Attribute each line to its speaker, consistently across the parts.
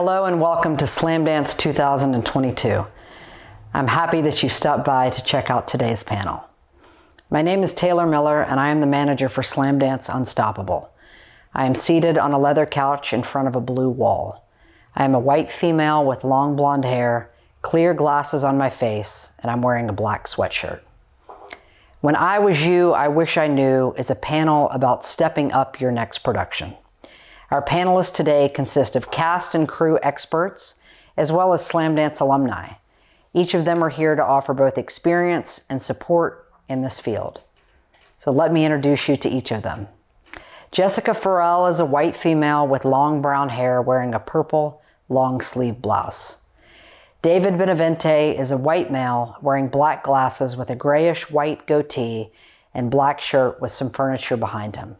Speaker 1: Hello and welcome to Slamdance 2022. I'm happy that you stopped by to check out today's panel. My name is Taylor Miller and I am the manager for Slamdance Unstoppable. I am seated on a leather couch in front of a blue wall. I am a white female with long blonde hair, clear glasses on my face, and I'm wearing a black sweatshirt. When I Was You, I Wish I Knew is a panel about stepping up your next production. Our panelists today consist of cast and crew experts, as well as Slamdance alumni. Each of them are here to offer both experience and support in this field. So let me introduce you to each of them. Jessica Farrell is a white female with long brown hair wearing a purple long sleeve blouse. David Benavente is a white male wearing black glasses with a grayish white goatee and black shirt with some furniture behind him.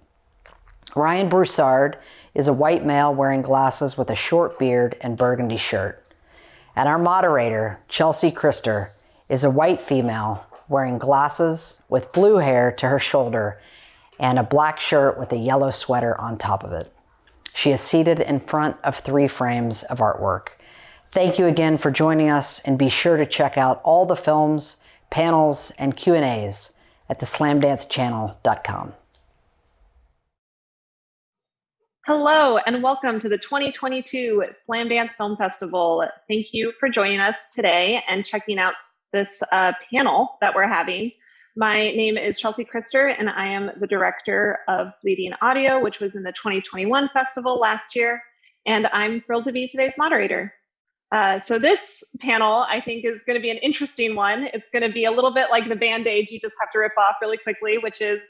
Speaker 1: Ryan Broussard is a white male wearing glasses with a short beard and burgundy shirt. And our moderator, Chelsea Krister, is a white female wearing glasses with blue hair to her shoulder and a black shirt with a yellow sweater on top of it. She is seated in front of 3 frames of artwork. Thank you again for joining us, and be sure to check out all the films, panels, and Q&As at theslamdancechannel.com.
Speaker 2: Hello and welcome to the 2022 Slamdance Film Festival. Thank you for joining us today and checking out this panel that we're having. My name is Chelsea Krister and I am the director of Bleeding Audio, which was in the 2021 festival last year, and I'm thrilled to be today's moderator. So this panel, I think, is going to be an interesting one. It's going to be a little bit like the Band-Aid you just have to rip off really quickly, which is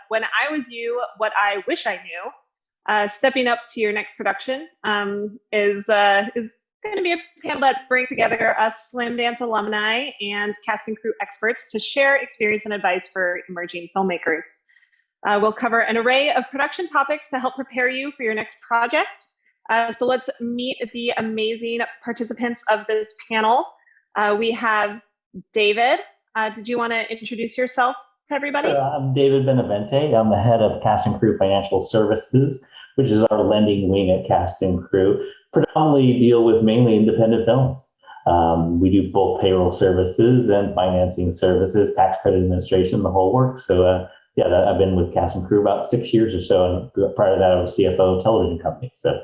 Speaker 2: When I Was You, What I Wish I Knew. Stepping up to your next production is going to be a panel that brings together us Slamdance alumni and cast and crew experts to share experience and advice for emerging filmmakers. We'll cover an array of production topics to help prepare you for your next project. So let's meet the amazing participants of this panel. We have David. Did you want to introduce yourself to everybody?
Speaker 3: I'm David Benavente. I'm the head of Cast and Crew Financial Services, which is our lending wing at Cast and Crew. Predominantly deal with mainly independent films. We do both payroll services and financing services, tax credit administration, the whole work. So I've been with Cast and Crew about 6 years or so. And prior to that, I was CFO of television company. So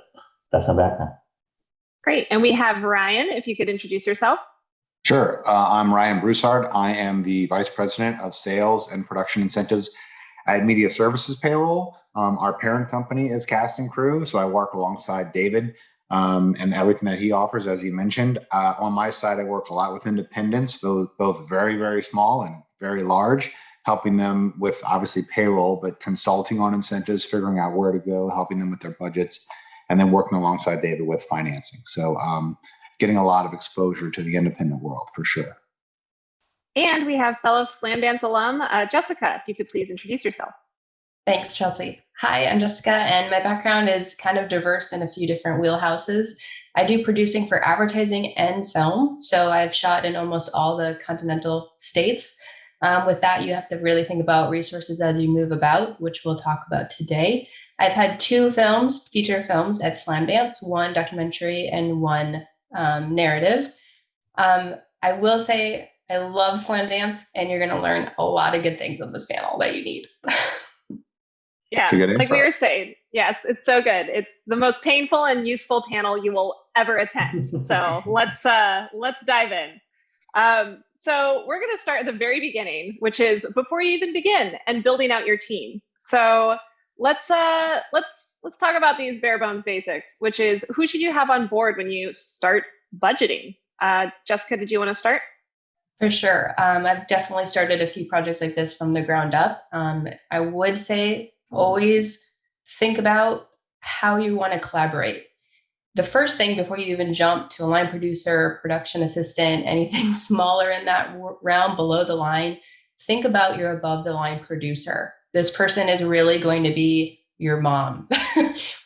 Speaker 3: that's my background.
Speaker 2: Great. And we have Ryan, if you could introduce yourself.
Speaker 4: Sure. I'm Ryan Broussard. I am the Vice President of Sales and Production Incentives at Media Services Payroll. Our parent company is Cast and Crew, so I work alongside David and everything that he offers, as he mentioned. On my side, I work a lot with independents, both very, very small and very large, helping them with obviously payroll, but consulting on incentives, figuring out where to go, helping them with their budgets, and then working alongside David with financing. So getting a lot of exposure to the independent world for sure.
Speaker 2: And we have fellow Slamdance alum, Jessica, if you could please introduce yourself.
Speaker 5: Thanks, Chelsea. Hi, I'm Jessica, and my background is kind of diverse in a few different wheelhouses. I do producing for advertising and film, so I've shot in almost all the continental states. With that, you have to really think about resources as you move about, which we'll talk about today. I've had 2 films, feature films at Slamdance, one documentary and one narrative. I will say I love Slamdance, and you're going to learn a lot of good things on this panel that you need.
Speaker 2: Yeah, like we were saying, yes, it's so good. It's the most painful and useful panel you will ever attend. So let's dive in. So we're going to start at the very beginning, which is before you even begin and building out your team. So let's talk about these bare bones basics, which is who should you have on board when you start budgeting? Jessica, did you want to start?
Speaker 5: For sure. I've definitely started a few projects like this from the ground up. I would say always think about how you want to collaborate. The first thing before you even jump to a line producer, production assistant, anything smaller in that realm below the line, think about your above the line producer. This person is really going to be your mom.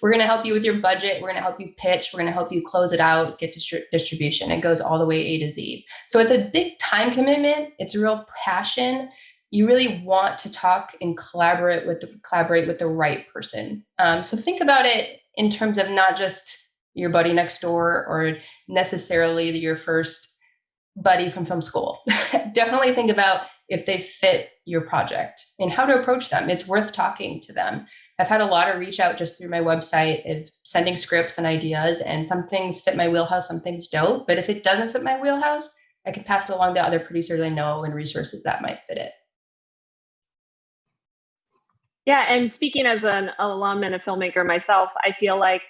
Speaker 5: We're going to help you with your budget. We're going to help you pitch. We're going to help you close it out, get distribution. It goes all the way A to Z. So it's a big time commitment. It's a real passion. You really want to talk and collaborate with the right person. So think about it in terms of not just your buddy next door or necessarily your first buddy from film school. Definitely think about if they fit your project and how to approach them. It's worth talking to them. I've had a lot of reach out just through my website of sending scripts and ideas, and some things fit my wheelhouse, some things don't. But if it doesn't fit my wheelhouse, I can pass it along to other producers I know and resources that might fit it.
Speaker 2: Yeah, and speaking as an alum and a filmmaker myself, I feel like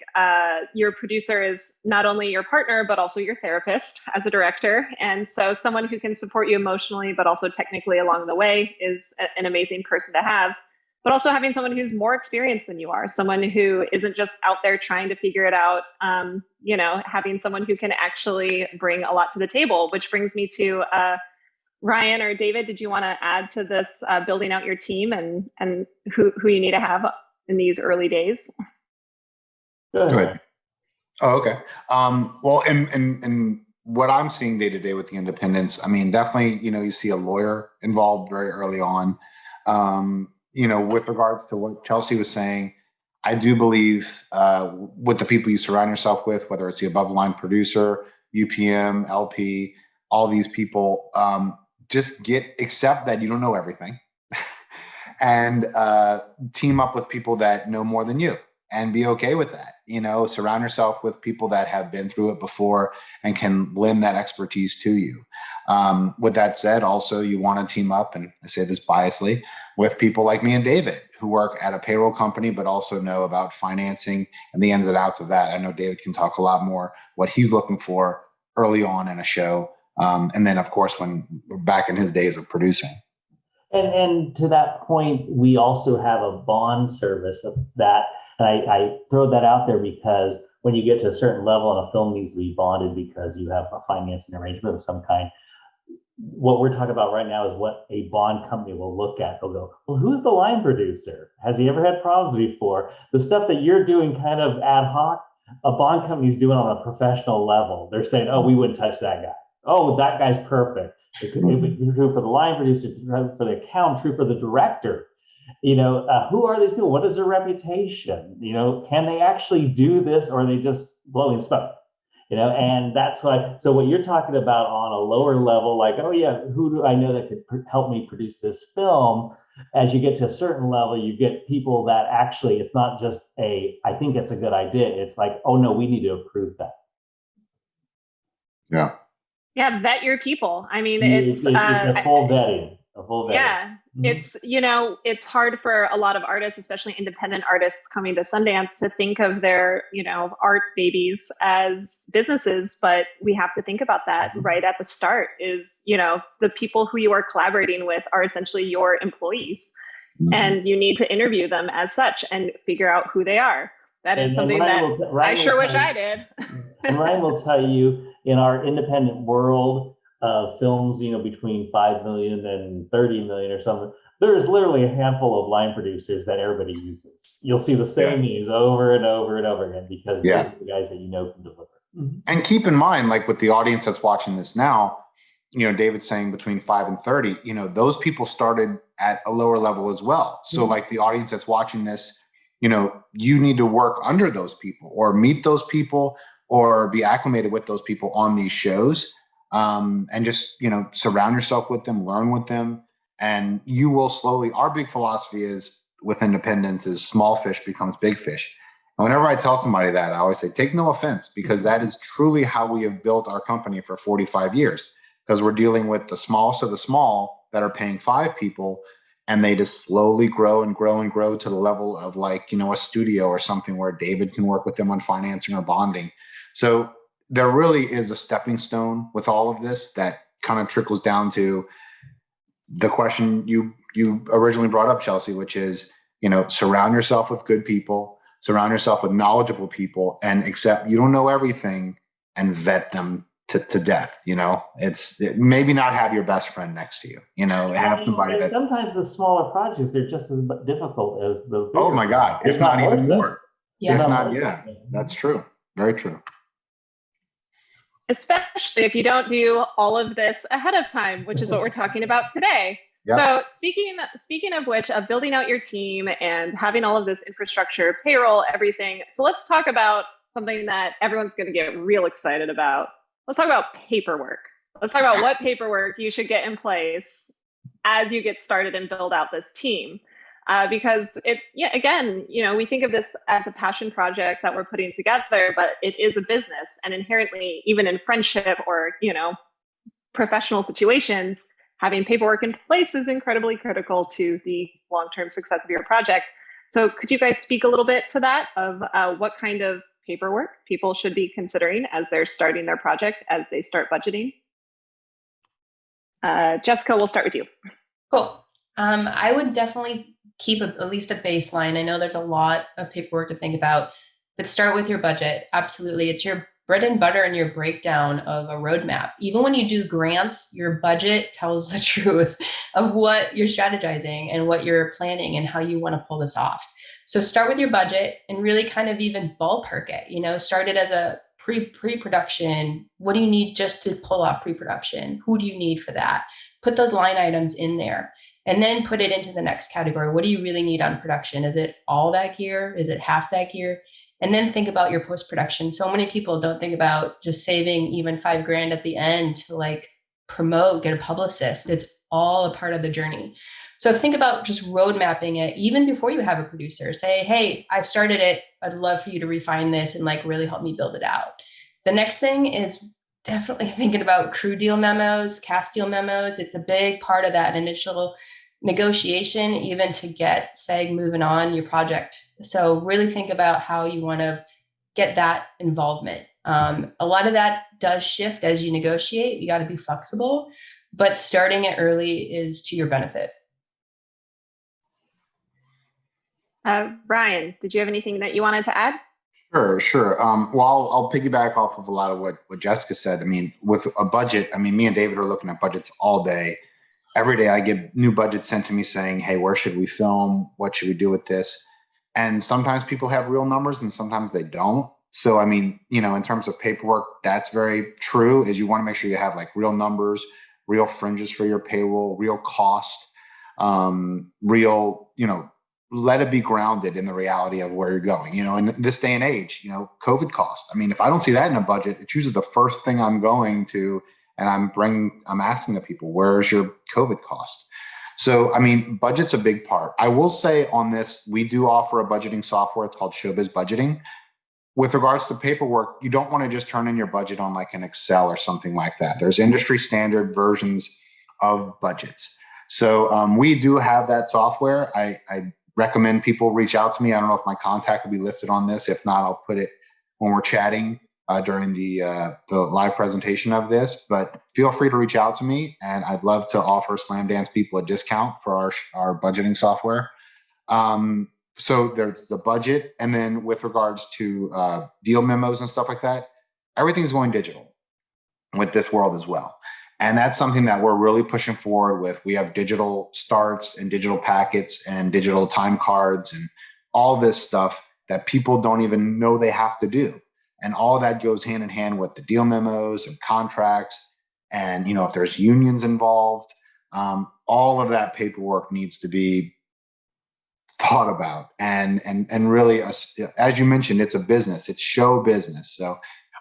Speaker 2: your producer is not only your partner, but also your therapist as a director. And so someone who can support you emotionally, but also technically along the way is an amazing person to have. But also having someone who's more experienced than you are, someone who isn't just out there trying to figure it out, having someone who can actually bring a lot to the table, which brings me to Ryan or David, did you want to add to this building out your team and who you need to have in these early days?
Speaker 4: Go ahead. Oh, okay. Well, and what I'm seeing day to day with the independents, I mean, definitely, you see a lawyer involved very early on. With regards to what Chelsea was saying, I do believe with the people you surround yourself with, whether it's the above the line producer, UPM, LP, all these people, just accept that you don't know everything and team up with people that know more than you and be okay with that. Surround yourself with people that have been through it before and can lend that expertise to you. With that said, also you want to team up, and I say this biasly, with people like me and David who work at a payroll company, but also know about financing and the ins and outs of that. I know David can talk a lot more what he's looking for early on in a show. And then, of course, when we're back in his days of producing.
Speaker 3: And to that point, we also have a bond service of that. And I throw that out there because when you get to a certain level and a film needs to be bonded because you have a financing arrangement of some kind, what we're talking about right now is what a bond company will look at. They'll go, well, who's the line producer? Has he ever had problems before? The stuff that you're doing kind of ad hoc, a bond company's doing on a professional level. They're saying, oh, we wouldn't touch that guy. Oh, that guy's perfect. It could be true for the line producer, true for the accountant, true for the director. Who are these people? What is their reputation? Can they actually do this, or are they just blowing smoke? And that's why. So what you're talking about on a lower level, like, oh yeah, who do I know that could help me produce this film? As you get to a certain level, you get people that actually, it's not just I think it's a good idea. It's like, oh no, we need to approve that.
Speaker 4: Yeah.
Speaker 2: Yeah, vet your people. I mean,
Speaker 3: it's a full vetting.
Speaker 2: Yeah, it's hard for a lot of artists, especially independent artists coming to Sundance, to think of their, art babies as businesses. But we have to think about that right at the start is, the people who you are collaborating with are essentially your employees. Mm-hmm. And you need to interview them as such and figure out who they are. That is something that I sure wish I did.
Speaker 3: And Ryan will tell you, in our independent world of films, between 5 million and 30 million or something, there is literally a handful of line producers that everybody uses. You'll see the same names over and over and over again because those are the guys that can deliver.
Speaker 4: Mm-hmm. And keep in mind, like with the audience that's watching this now, David's saying between 5 and 30, those people started at a lower level as well. So like the audience that's watching this, you need to work under those people or meet those people or be acclimated with those people on these shows, and just, surround yourself with them, learn with them, and you will slowly, our big philosophy is with independence is small fish becomes big fish. And whenever I tell somebody that, I always say, take no offense, because that is truly how we have built our company for 45 years, because we're dealing with the smallest of the small that are paying 5 people. And they just slowly grow and grow and grow to the level of like, a studio or something where David can work with them on financing or bonding. So there really is a stepping stone with all of this that kind of trickles down to the question you originally brought up, Chelsea, which is, surround yourself with good people, surround yourself with knowledgeable people, and accept you don't know everything and vet them to death. Maybe not have your best friend next to you, have somebody that
Speaker 3: sometimes the smaller projects are just as difficult as the bigger.
Speaker 4: Oh my God, if not even more.
Speaker 5: Yeah.
Speaker 4: That's true. Very true.
Speaker 2: Especially if you don't do all of this ahead of time, which is what we're talking about today. Yep. So speaking of which, of building out your team and having all of this infrastructure, payroll, everything. So let's talk about something that everyone's going to get real excited about. Let's talk about paperwork. Let's talk about what paperwork you should get in place as you get started and build out this team. Because again, we think of this as a passion project that we're putting together, but it is a business, and inherently, even in friendship or, professional situations, having paperwork in place is incredibly critical to the long-term success of your project. So could you guys speak a little bit to that, of what kind of paperwork people should be considering as they're starting their project, as they start budgeting? Jessica, we'll start with you.
Speaker 5: Cool. I would definitely keep at least a baseline. I know there's a lot of paperwork to think about, but start with your budget. Absolutely. It's your bread and butter and your breakdown of a roadmap. Even when you do grants, your budget tells the truth of what you're strategizing and what you're planning and how you want to pull this off. So start with your budget and really kind of even ballpark it. Start it as a pre-production. What do you need just to pull off pre-production? Who do you need for that? Put those line items in there. And then put it into the next category. What do you really need on production? Is it all that gear? Is it half that gear? And then think about your post-production. So many people don't think about just saving even $5,000 at the end to promote, get a publicist. It's all a part of the journey. So think about just road mapping it even before you have a producer. Say, hey, I've started it. I'd love for you to refine this and really help me build it out. The next thing is definitely thinking about crew deal memos, cast deal memos. It's a big part of that initial negotiation, even to get SAG moving on your project. So really think about how you want to get that involvement. A lot of that does shift as you negotiate. You got to be flexible, but starting it early is to your benefit.
Speaker 2: Ryan, did you have anything that you wanted to add?
Speaker 4: Sure. Well, I'll piggyback off of a lot of what Jessica said. I mean, with a budget, me and David are looking at budgets all day. Every day I get new budgets sent to me saying, hey, where should we film? What should we do with this? And sometimes people have real numbers and sometimes they don't. So, in terms of paperwork, that's very true, is you want to make sure you have real numbers, real fringes for your payroll, real cost, let it be grounded in the reality of where you're going. In this day and age, COVID cost. If I don't see that in a budget, it's usually the first thing I'm going to, and I'm asking the people, where's your COVID cost? So, budget's a big part. I will say on this, we do offer a budgeting software. It's called Showbiz Budgeting. With regards to paperwork, you don't want to just turn in your budget on an Excel or something like that. There's industry standard versions of budgets. So we do have that software. I recommend people reach out to me. I don't know if my contact will be listed on this. If not, I'll put it when we're chatting during the live presentation of this, but feel free to reach out to me, and I'd love to offer Slamdance people a discount for our budgeting software. So there's the budget, and then with regards to deal memos and stuff like that, everything's going digital with this world as well. And that's something that we're really pushing forward with. We have digital starts and digital packets and digital time cards and all this stuff that people don't even know they have to do. And all of that goes hand in hand with the deal memos and contracts. And, if there's unions involved, all of that paperwork needs to be thought about. And really, as you mentioned, it's a business, it's show business. So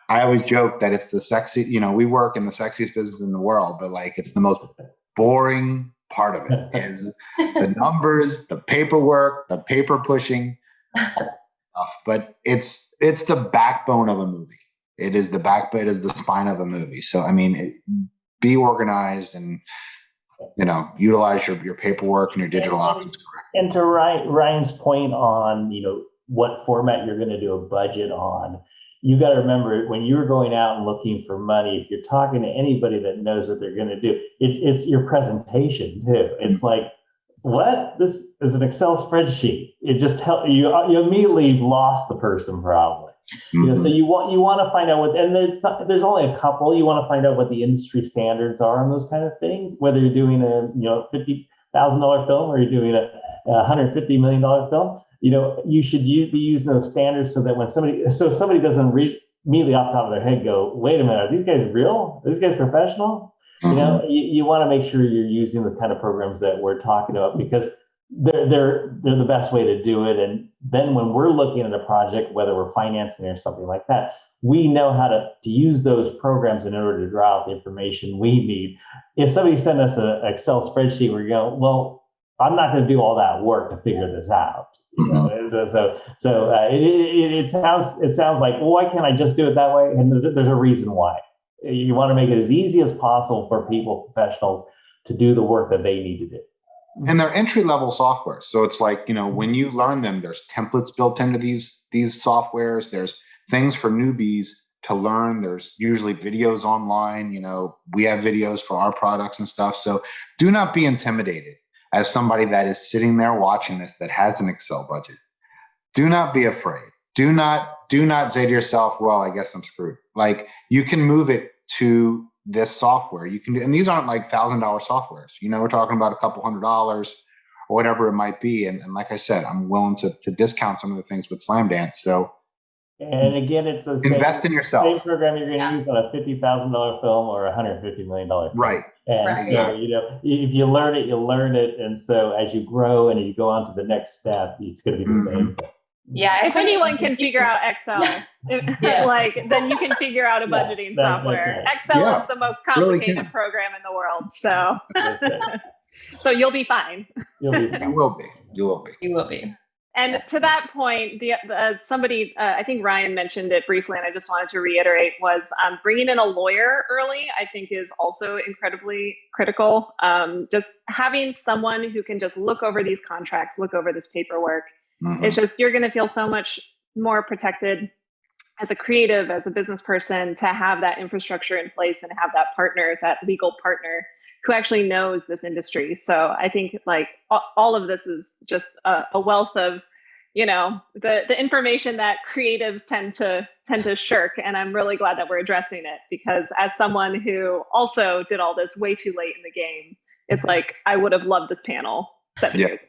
Speaker 4: I always joke that it's the sexy, we work in the sexiest business in the world, but it's the most boring part of it is the numbers, the paperwork, the paper pushing. But it's the backbone of a movie. It is the spine of a movie. So, be organized and, utilize your paperwork and your digital options correctly.
Speaker 3: And to Ryan's point on, what format you're going to do a budget on, you got to remember when you're going out and looking for money, if you're talking to anybody that knows what they're going to do, it's your presentation too. It's what? This is an Excel spreadsheet. It just you immediately lost the person probably. So you want to find out what, and there's only a couple. You want to find out what the industry standards are on those kind of things. Whether you're doing a $50,000 film or you're doing a $150 million film, you should be using those standards so that when somebody doesn't immediately off the top of their head go, wait a minute, are these guys real? Are these guys professional? You want to make sure you're using the kind of programs that we're talking about, because they're the best way to do it. And then when we're looking at a project, whether we're financing or something like that, we know how to use those programs in order to draw out the information we need. If somebody sent us an Excel spreadsheet, we're going, well, I'm not going to do all that work to figure this out. It sounds like, well, why can't I just do it that way? And there's a reason why. You want to make it as easy as possible for professionals to do the work that they need to do.
Speaker 4: And they're entry-level software. So it's like, when you learn them, there's templates built into these softwares. There's things for newbies to learn. There's usually videos online. We have videos for our products and stuff. So do not be intimidated as somebody that is sitting there watching this that has an Excel budget. Do not be afraid. Do not say to yourself, well, I guess I'm screwed. Like, you can move it to this software. You can do, and these aren't like $1,000 softwares. We're talking about a couple $100s or whatever it might be. And like I said, I'm willing to discount some of the things with Slamdance. So,
Speaker 3: and again, it's a
Speaker 4: invest in yourself.
Speaker 3: Same program you're going to use on a $50,000 film or a $150 million film.
Speaker 4: Right.
Speaker 3: And so, if you learn it, you'll learn it. And so as you grow and as you go on to the next step, it's going to be the same thing.
Speaker 5: Yeah,
Speaker 2: if anyone can figure out Excel, then you can figure out a budgeting software. Right. Excel is the most complicated program in the world, so so you'll be fine.
Speaker 4: You will be.
Speaker 2: And to that point, somebody, I think Ryan mentioned it briefly, and I just wanted to reiterate, was bringing in a lawyer early, I think, is also incredibly critical. Just having someone who can just look over these contracts, look over this paperwork. Mm-hmm. It's just, you're going to feel so much more protected as a creative, as a business person, to have that infrastructure in place and have that partner, that legal partner who actually knows this industry. So I think like all of this is just a wealth of, the information that creatives tend to shirk. And I'm really glad that we're addressing it, because as someone who also did all this way too late in the game, it's like, I would have loved this panel 7 years ago.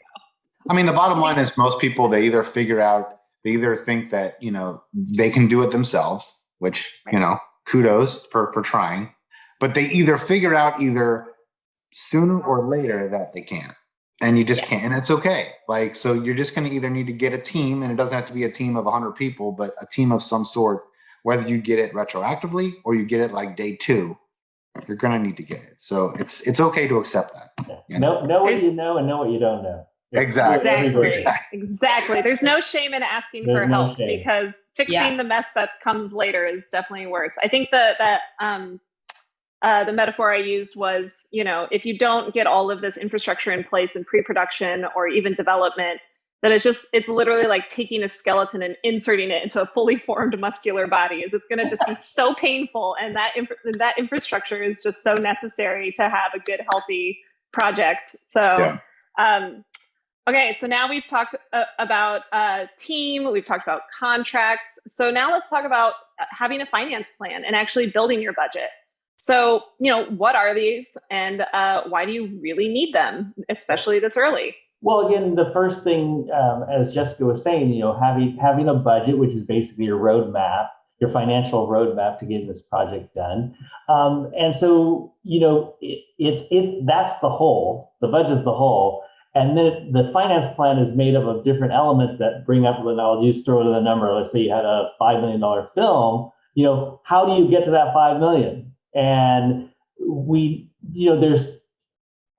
Speaker 4: I mean, the bottom line is most people, they either think that, they can do it themselves, which, kudos for trying, but they either figure out either sooner or later that they can't, and you just can't, and it's okay. Like, so you're just going to either need to get a team, and it doesn't have to be a team of 100 people, but a team of some sort, whether you get it retroactively or you get it like day 2, you're going to need to get it. So it's okay to accept that.
Speaker 3: Know what you know and know what you don't know.
Speaker 2: Exactly. There's no shame in asking for help, because fixing the mess that comes later is definitely worse. I think that the metaphor I used was, if you don't get all of this infrastructure in place in pre-production or even development, then it's literally like taking a skeleton and inserting it into a fully formed muscular body. It's going to just be so painful, and that infrastructure is just so necessary to have a good, healthy project. So. Okay, so now we've talked about team, we've talked about contracts. So now let's talk about having a finance plan and actually building your budget. So, what are these, and why do you really need them, especially this early?
Speaker 3: Well, again, the first thing, as Jessica was saying, having a budget, which is basically your roadmap, your financial roadmap to getting this project done. And so, that's the whole, the budget's the whole. And then the finance plan is made up of different elements that bring up, and I'll just throw in a number. Let's say you had a $5 million film, how do you get to that $5 million? And there's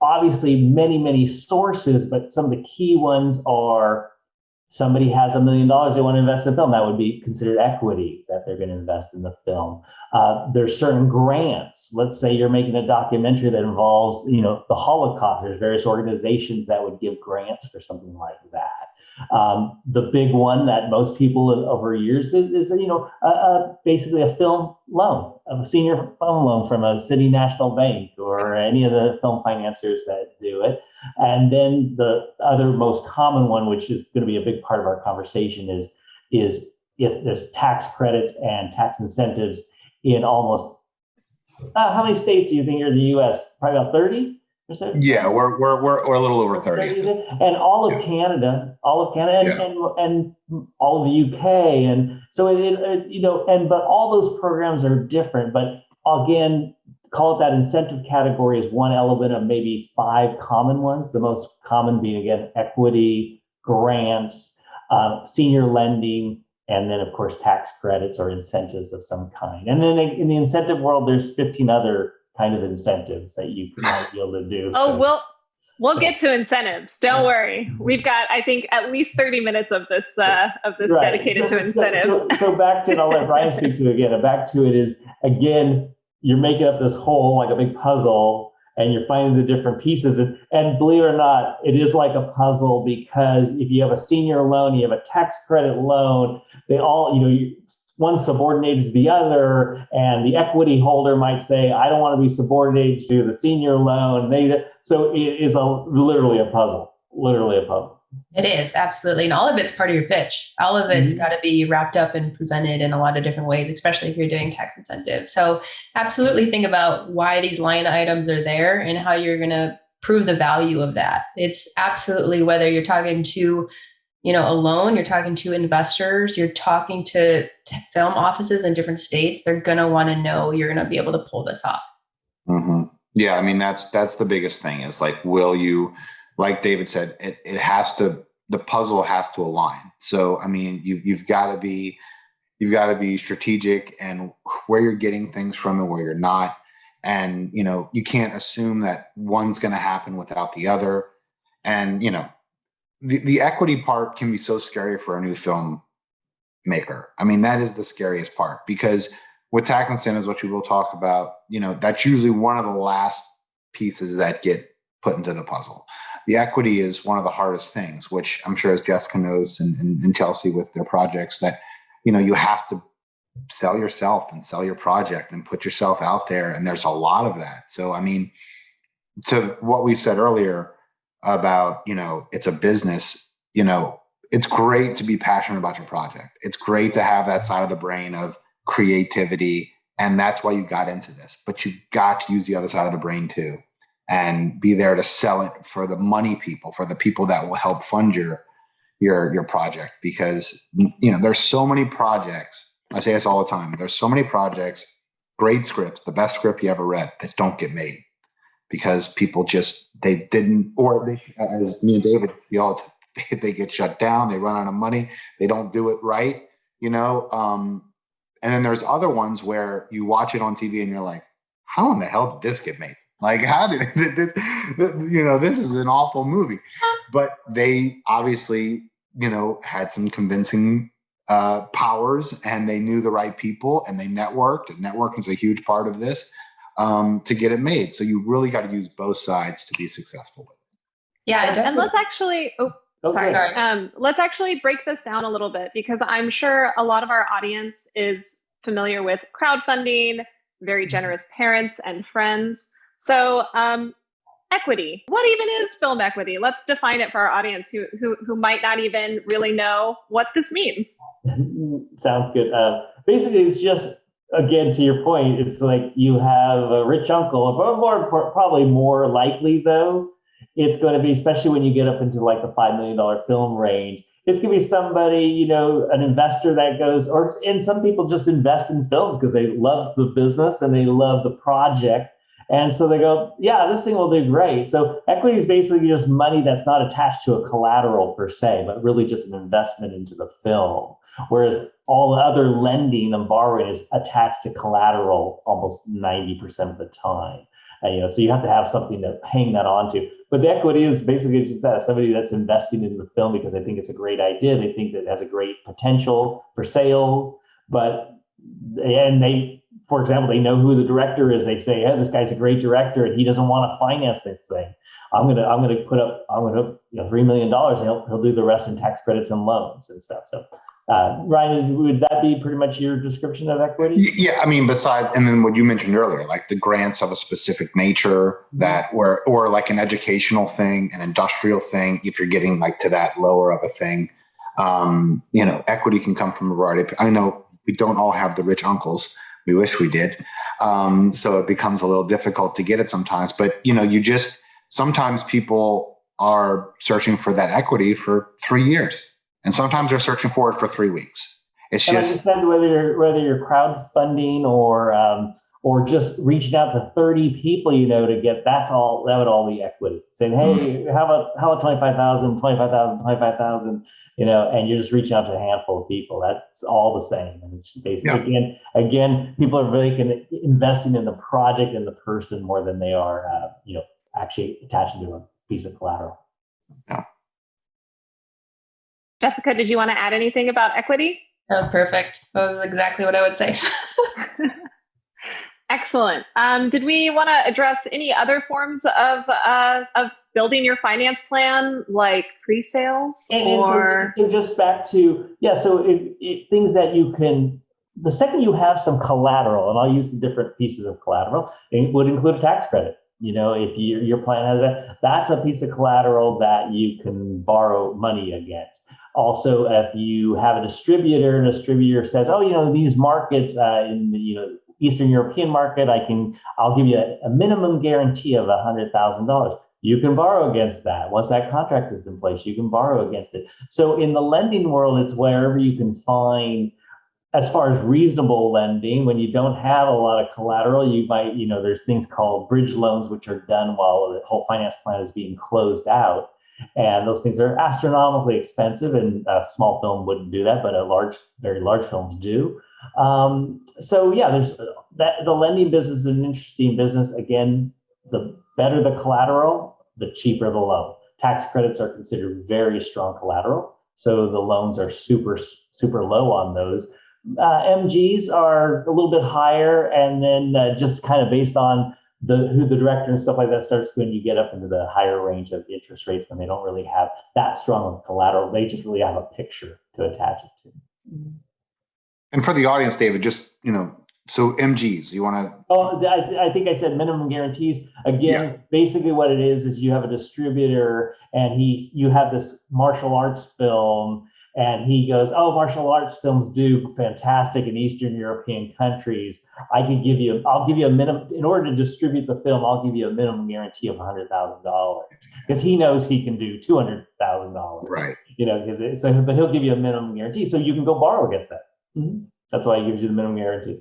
Speaker 3: obviously many, many sources, but some of the key ones are somebody has $1 million they want to invest in film. That would be considered equity that they're going to invest in the film. There's certain grants. Let's say you're making a documentary that involves, the Holocaust. There's various organizations that would give grants for something like that. The big one that most people over years is basically a film loan, a senior film loan from a city national bank or any of the film financiers that do it. And then the other most common one, which is going to be a big part of our conversation, is if there's tax credits and tax incentives in almost how many states do you think are in the U.S.? Probably about 30.
Speaker 4: Yeah, we're a little over 30.
Speaker 3: And all of Canada, and all of the UK, and so but all those programs are different. But again, call it that incentive category is one element of maybe 5 common ones. The most common being, again, equity, grants, senior lending, and then, of course, tax credits or incentives of some kind. And then in the incentive world, there's 15 other kind of incentives that you might be able to do.
Speaker 2: Oh, so. We'll get to incentives. Don't worry. We've got, I think, at least 30 minutes of this right. Dedicated to incentives.
Speaker 3: So back to it, I'll let Ryan speak to it again. Back to it is, again, you're making up this whole, like a big puzzle, and you're finding the different pieces. And believe it or not, it is like a puzzle, because if you have a senior loan, you have a tax credit loan, they all, one subordinates to the other, and the equity holder might say, I don't want to be subordinated to the senior loan. So it is literally a puzzle.
Speaker 5: It is, absolutely. And all of it's part of your pitch. All of it's got to be wrapped up and presented in a lot of different ways, especially if you're doing tax incentives. So absolutely think about why these line items are there and how you're going to prove the value of that. It's absolutely, whether you're talking to a loan, you're talking to investors, you're talking to film offices in different states, they're going to want to know you're going to be able to pull this off.
Speaker 4: Mm-hmm. Yeah. I mean, that's the biggest thing is like, will you, like David said, it has to, the puzzle has to align. So, I mean, you've got to be strategic and where you're getting things from and where you're not. And, you can't assume that one's going to happen without the other. And, the equity part can be so scary for a new filmmaker. I mean, that is the scariest part, because with tax incentives, which we will talk about, that's usually one of the last pieces that get put into the puzzle. The equity is one of the hardest things, which I'm sure, as Jessica knows and Chelsea with their projects, that, you have to sell yourself and sell your project and put yourself out there. And there's a lot of that. So, I mean, to what we said earlier, about, it's a business, it's great to be passionate about your project. It's great to have that side of the brain of creativity. And that's why you got into this, but you got to use the other side of the brain too, and be there to sell it for the money people, for the people that will help fund your project. Because, there's so many projects. I say this all the time. There's so many projects, great scripts, the best script you ever read, that don't get made. Because people they didn't, or they, as me and David see all the time, they get shut down, they run out of money, they don't do it right, and then there's other ones where you watch it on TV and you're like, how in the hell did this get made? Like, how did this, this is an awful movie. But they obviously, had some convincing powers, and they knew the right people, and they networked, and networking is a huge part of this. To get it made. So you really got to use both sides to be successful with it.
Speaker 5: Yeah.
Speaker 2: And let's actually, let's actually break this down a little bit, because I'm sure a lot of our audience is familiar with crowdfunding, very generous parents and friends. So equity, what even is film equity? Let's define it for our audience who might not even really know what this means.
Speaker 3: Sounds good. Basically, it's just, again, to your point, it's like you have a rich uncle, but probably more likely, though, it's going to be, especially when you get up into like the $5 million film range, it's going to be somebody, an investor that goes, and some people just invest in films because they love the business and they love the project. And so they go, yeah, this thing will do great. So equity is basically just money that's not attached to a collateral per se, but really just an investment into the film. Whereas all the other lending and borrowing is attached to collateral almost 90% of the time. So you have to have something to hang that onto. But the equity is basically just that, somebody that's investing in the film because they think it's a great idea. They think that it has a great potential for sales. For example, they know who the director is. They say, hey, this guy's a great director and he doesn't want to finance this thing. I'm gonna put up $3 million and he'll do the rest in tax credits and loans and stuff. So Ryan, would that be pretty much your description of equity?
Speaker 4: Yeah, I mean, and then what you mentioned earlier, like the grants of a specific nature or like an educational thing, an industrial thing, if you're getting like to that lower of a thing, equity can come from a variety. I know we don't all have the rich uncles. We wish we did. So it becomes a little difficult to get it sometimes, but sometimes people are searching for that equity for 3 years. And sometimes they're searching for it for 3 weeks. It's just,
Speaker 3: I understand whether you're crowdfunding or or just reaching out to 30 people, to get, that would all be equity. Saying, hey, how about 25,000, 25,000, 25,000, and you're just reaching out to a handful of people. That's all the same. And it's basically, again, people are investing in the project and the person more than they are, actually attaching to a piece of collateral.
Speaker 4: Yeah.
Speaker 2: Jessica, did you want to add anything about equity?
Speaker 5: That was perfect. That was exactly what I would say.
Speaker 2: Excellent. Did we want to address any other forms of building your finance plan, like pre-sales?
Speaker 3: So just back to, so things that you can, the second you have some collateral, and I'll use the different pieces of collateral, it would include a tax credit. If your plan has that's a piece of collateral that you can borrow money against. Also, if you have a distributor says, these markets in the Eastern European market, I'll give you a minimum guarantee of $100,000. You can borrow against that. Once that contract is in place, you can borrow against it. So in the lending world, it's wherever you can find, as far as reasonable lending, when you don't have a lot of collateral, you might, there's things called bridge loans, which are done while the whole finance plan is being closed out. And those things are astronomically expensive, and a small film wouldn't do that, but very large films do. There's that. The lending business is an interesting business. Again, the better the collateral, the cheaper the loan. Tax credits are considered very strong collateral, so the loans are super, super low on those. MGs are a little bit higher, and then just kind of based on who the director and stuff like that starts when you get up into the higher range of interest rates, when they don't really have that strong of collateral. They just really have a picture to attach it to.
Speaker 4: And for the audience, David, just, so MGs, you want to?
Speaker 3: Oh, I think I said minimum guarantees. Again, basically what it is you have a distributor, and you have this martial arts film, and he goes, martial arts films do fantastic in Eastern European countries. I'll give you a minimum, in order to distribute the film, I'll give you a minimum guarantee of $100,000, because he knows he can do $200,000.
Speaker 4: Right.
Speaker 3: But he'll give you a minimum guarantee, so you can go borrow against that. Mm-hmm. That's why he gives you the minimum guarantee.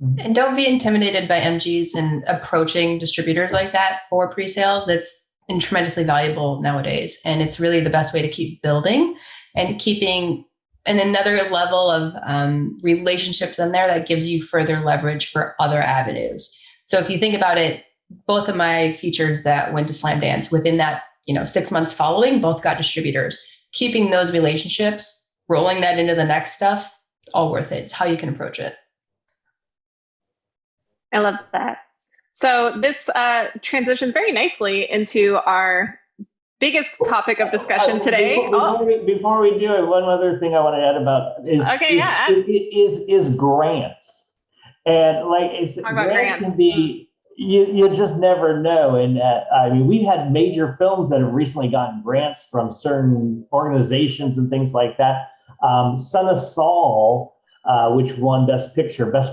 Speaker 3: Mm-hmm.
Speaker 5: And don't be intimidated by MGs and approaching distributors like that for pre-sales. It's tremendously valuable nowadays. And it's really the best way to keep building and keeping another level of relationships in there that gives you further leverage for other avenues. So if you think about it, both of my features that went to Slamdance within that 6 months following, both got distributors. Keeping those relationships, rolling that into the next stuff, all worth it. It's how you can approach it.
Speaker 2: I love that. So this transitions very nicely into our biggest topic of discussion today.
Speaker 3: Before we do it, one other thing I want to add about is grants. And grants can be, you just never know. And we've had major films that have recently gotten grants from certain organizations and things like that. Son of Saul, which won Best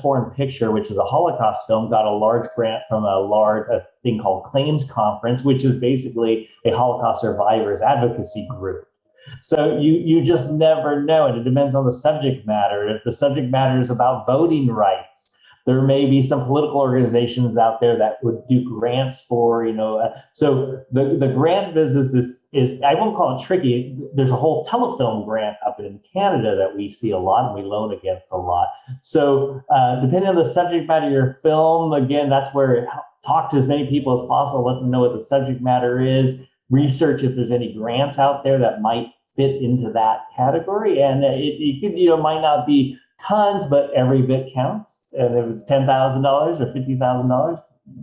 Speaker 3: Foreign Picture, which is a Holocaust film, got a large grant from a thing called Claims Conference, which is basically a Holocaust survivors advocacy group. So you just never know, and it depends on the subject matter. If the subject matter is about voting rights, there may be some political organizations out there that would do grants for, so the grant business is, I won't call it tricky. There's a whole telefilm grant up in Canada that we see a lot and we loan against a lot. So depending on the subject matter of your film, again, that's where talk to as many people as possible, let them know what the subject matter is, research if there's any grants out there that might fit into that category. And it could, might not be tons, but every bit counts. And if it's $10,000 or $50,000,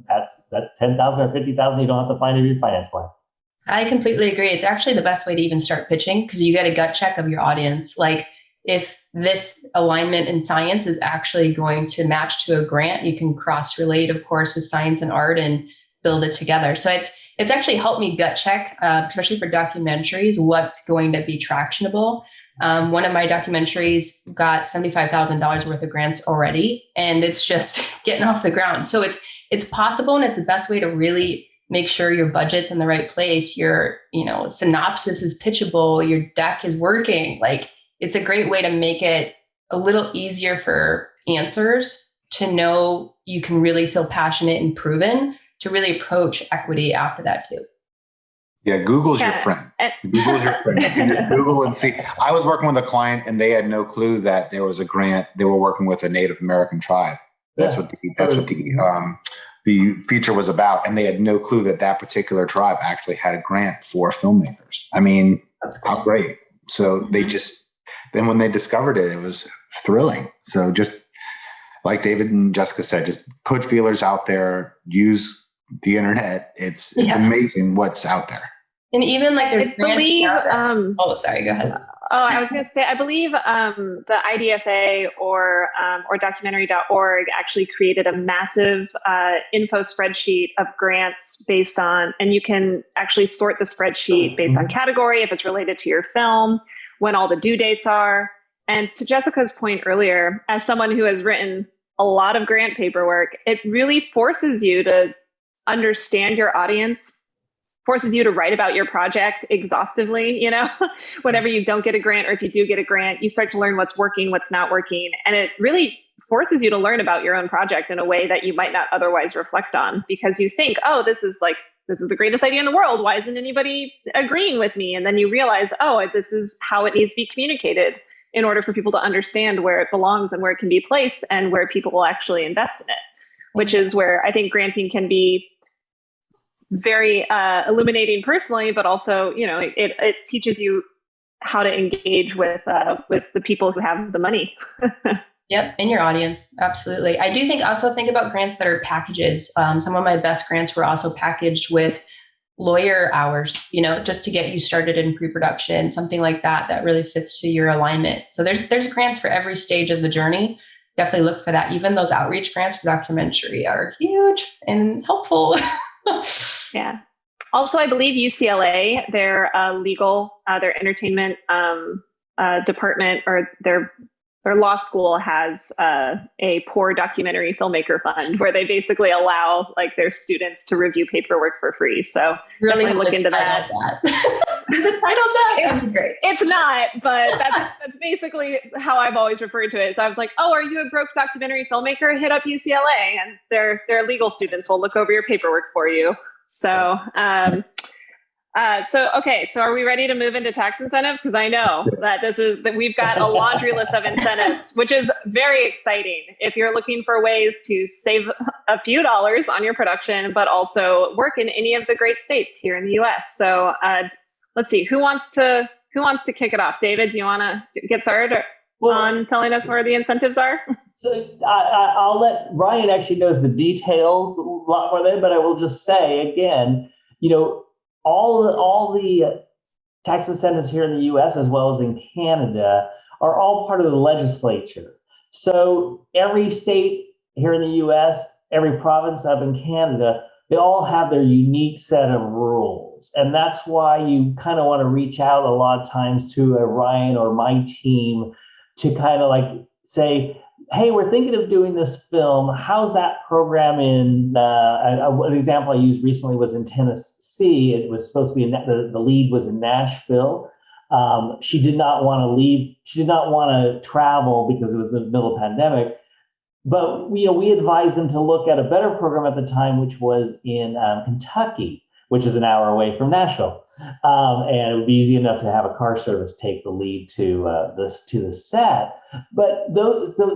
Speaker 3: that's that $10,000 or $50,000 you don't have to find in your finance plan.
Speaker 5: I completely agree. It's actually the best way to even start pitching, because you get a gut check of your audience. Like, if this alignment in science is actually going to match to a grant, you can cross-relate, of course, with science and art and build it together. So it's actually helped me gut check, especially for documentaries, what's going to be tractionable. One of my documentaries got $75,000 worth of grants already, and it's just getting off the ground. So it's possible, and it's the best way to really make sure your budget's in the right place. Your synopsis is pitchable. Your deck is working. Like, it's a great way to make it a little easier for answers to know you can really feel passionate and proven to really approach equity after that too.
Speaker 4: Yeah, Google's your friend. Google's your friend. You can just Google and see. I was working with a client and they had no clue that there was a grant. They were working with a Native American tribe. That's what the feature was about. And they had no clue that that particular tribe actually had a grant for filmmakers. I mean, how great. So they just, then when they discovered it, it was thrilling. So just like David and Jessica said, just put feelers out there, use the internet. It's amazing what's out there.
Speaker 5: And even like there's
Speaker 2: I believe,
Speaker 5: oh, sorry, go ahead.
Speaker 2: Oh, I was going to say, I believe the IDFA or documentary.org actually created a massive info spreadsheet of grants based on, and you can actually sort the spreadsheet based on category, if it's related to your film, when all the due dates are. And to Jessica's point earlier, as someone who has written a lot of grant paperwork, it really forces you to understand your audience, forces you to write about your project exhaustively, you know, whenever you don't get a grant, or if you do get a grant, you start to learn what's working, what's not working. And it really forces you to learn about your own project in a way that you might not otherwise reflect on, because you think, oh, this is the greatest idea in the world. Why isn't anybody agreeing with me? And then you realize, oh, this is how it needs to be communicated in order for people to understand where it belongs and where it can be placed and where people will actually invest in it, which is where I think granting can be very illuminating personally, but also, you know, it teaches you how to engage with the people who have the money.
Speaker 5: Yep, in your audience, absolutely. I do also think about grants that are packages. Some of my best grants were also packaged with lawyer hours, you know, just to get you started in pre-production, something like that that really fits to your alignment. So there's grants for every stage of the journey. Definitely look for that. Even those outreach grants for documentary are huge and helpful.
Speaker 2: Yeah. Also, I believe UCLA, their their entertainment department, or their law school has a poor documentary filmmaker fund where they basically allow like their students to review paperwork for free. So
Speaker 5: really
Speaker 2: look into that.
Speaker 5: Is it titled that?
Speaker 2: That's great. It's not, but that's basically how I've always referred to it. So I was like, oh, are you a broke documentary filmmaker? Hit up UCLA, and their legal students will look over your paperwork for you. So, so are we ready to move into tax incentives? Because I know that we've got a laundry list of incentives, which is very exciting if you're looking for ways to save a few dollars on your production, but also work in any of the great states here in the U.S. So, let's see, who wants to kick it off? David, do you want to get started on telling us where the incentives are?
Speaker 3: So I'll let Ryan actually knows the details a lot more than, but I will just say again, you know, all the tax incentives here in the U.S. as well as in Canada are all part of the legislature. So every state here in the U.S., every province up in Canada, they all have their unique set of rules. And that's why you kind of want to reach out a lot of times to a Ryan or my team to kind of like say, hey, we're thinking of doing this film. How's that program in, an example I used recently was in Tennessee. It was supposed to be, the lead was in Nashville. She did not want to leave. She did not want to travel because it was the middle of the pandemic. But we advised them to look at a better program at the time, which was in Kentucky, which is an hour away from Nashville. And it would be easy enough to have a car service take the lead to the set. But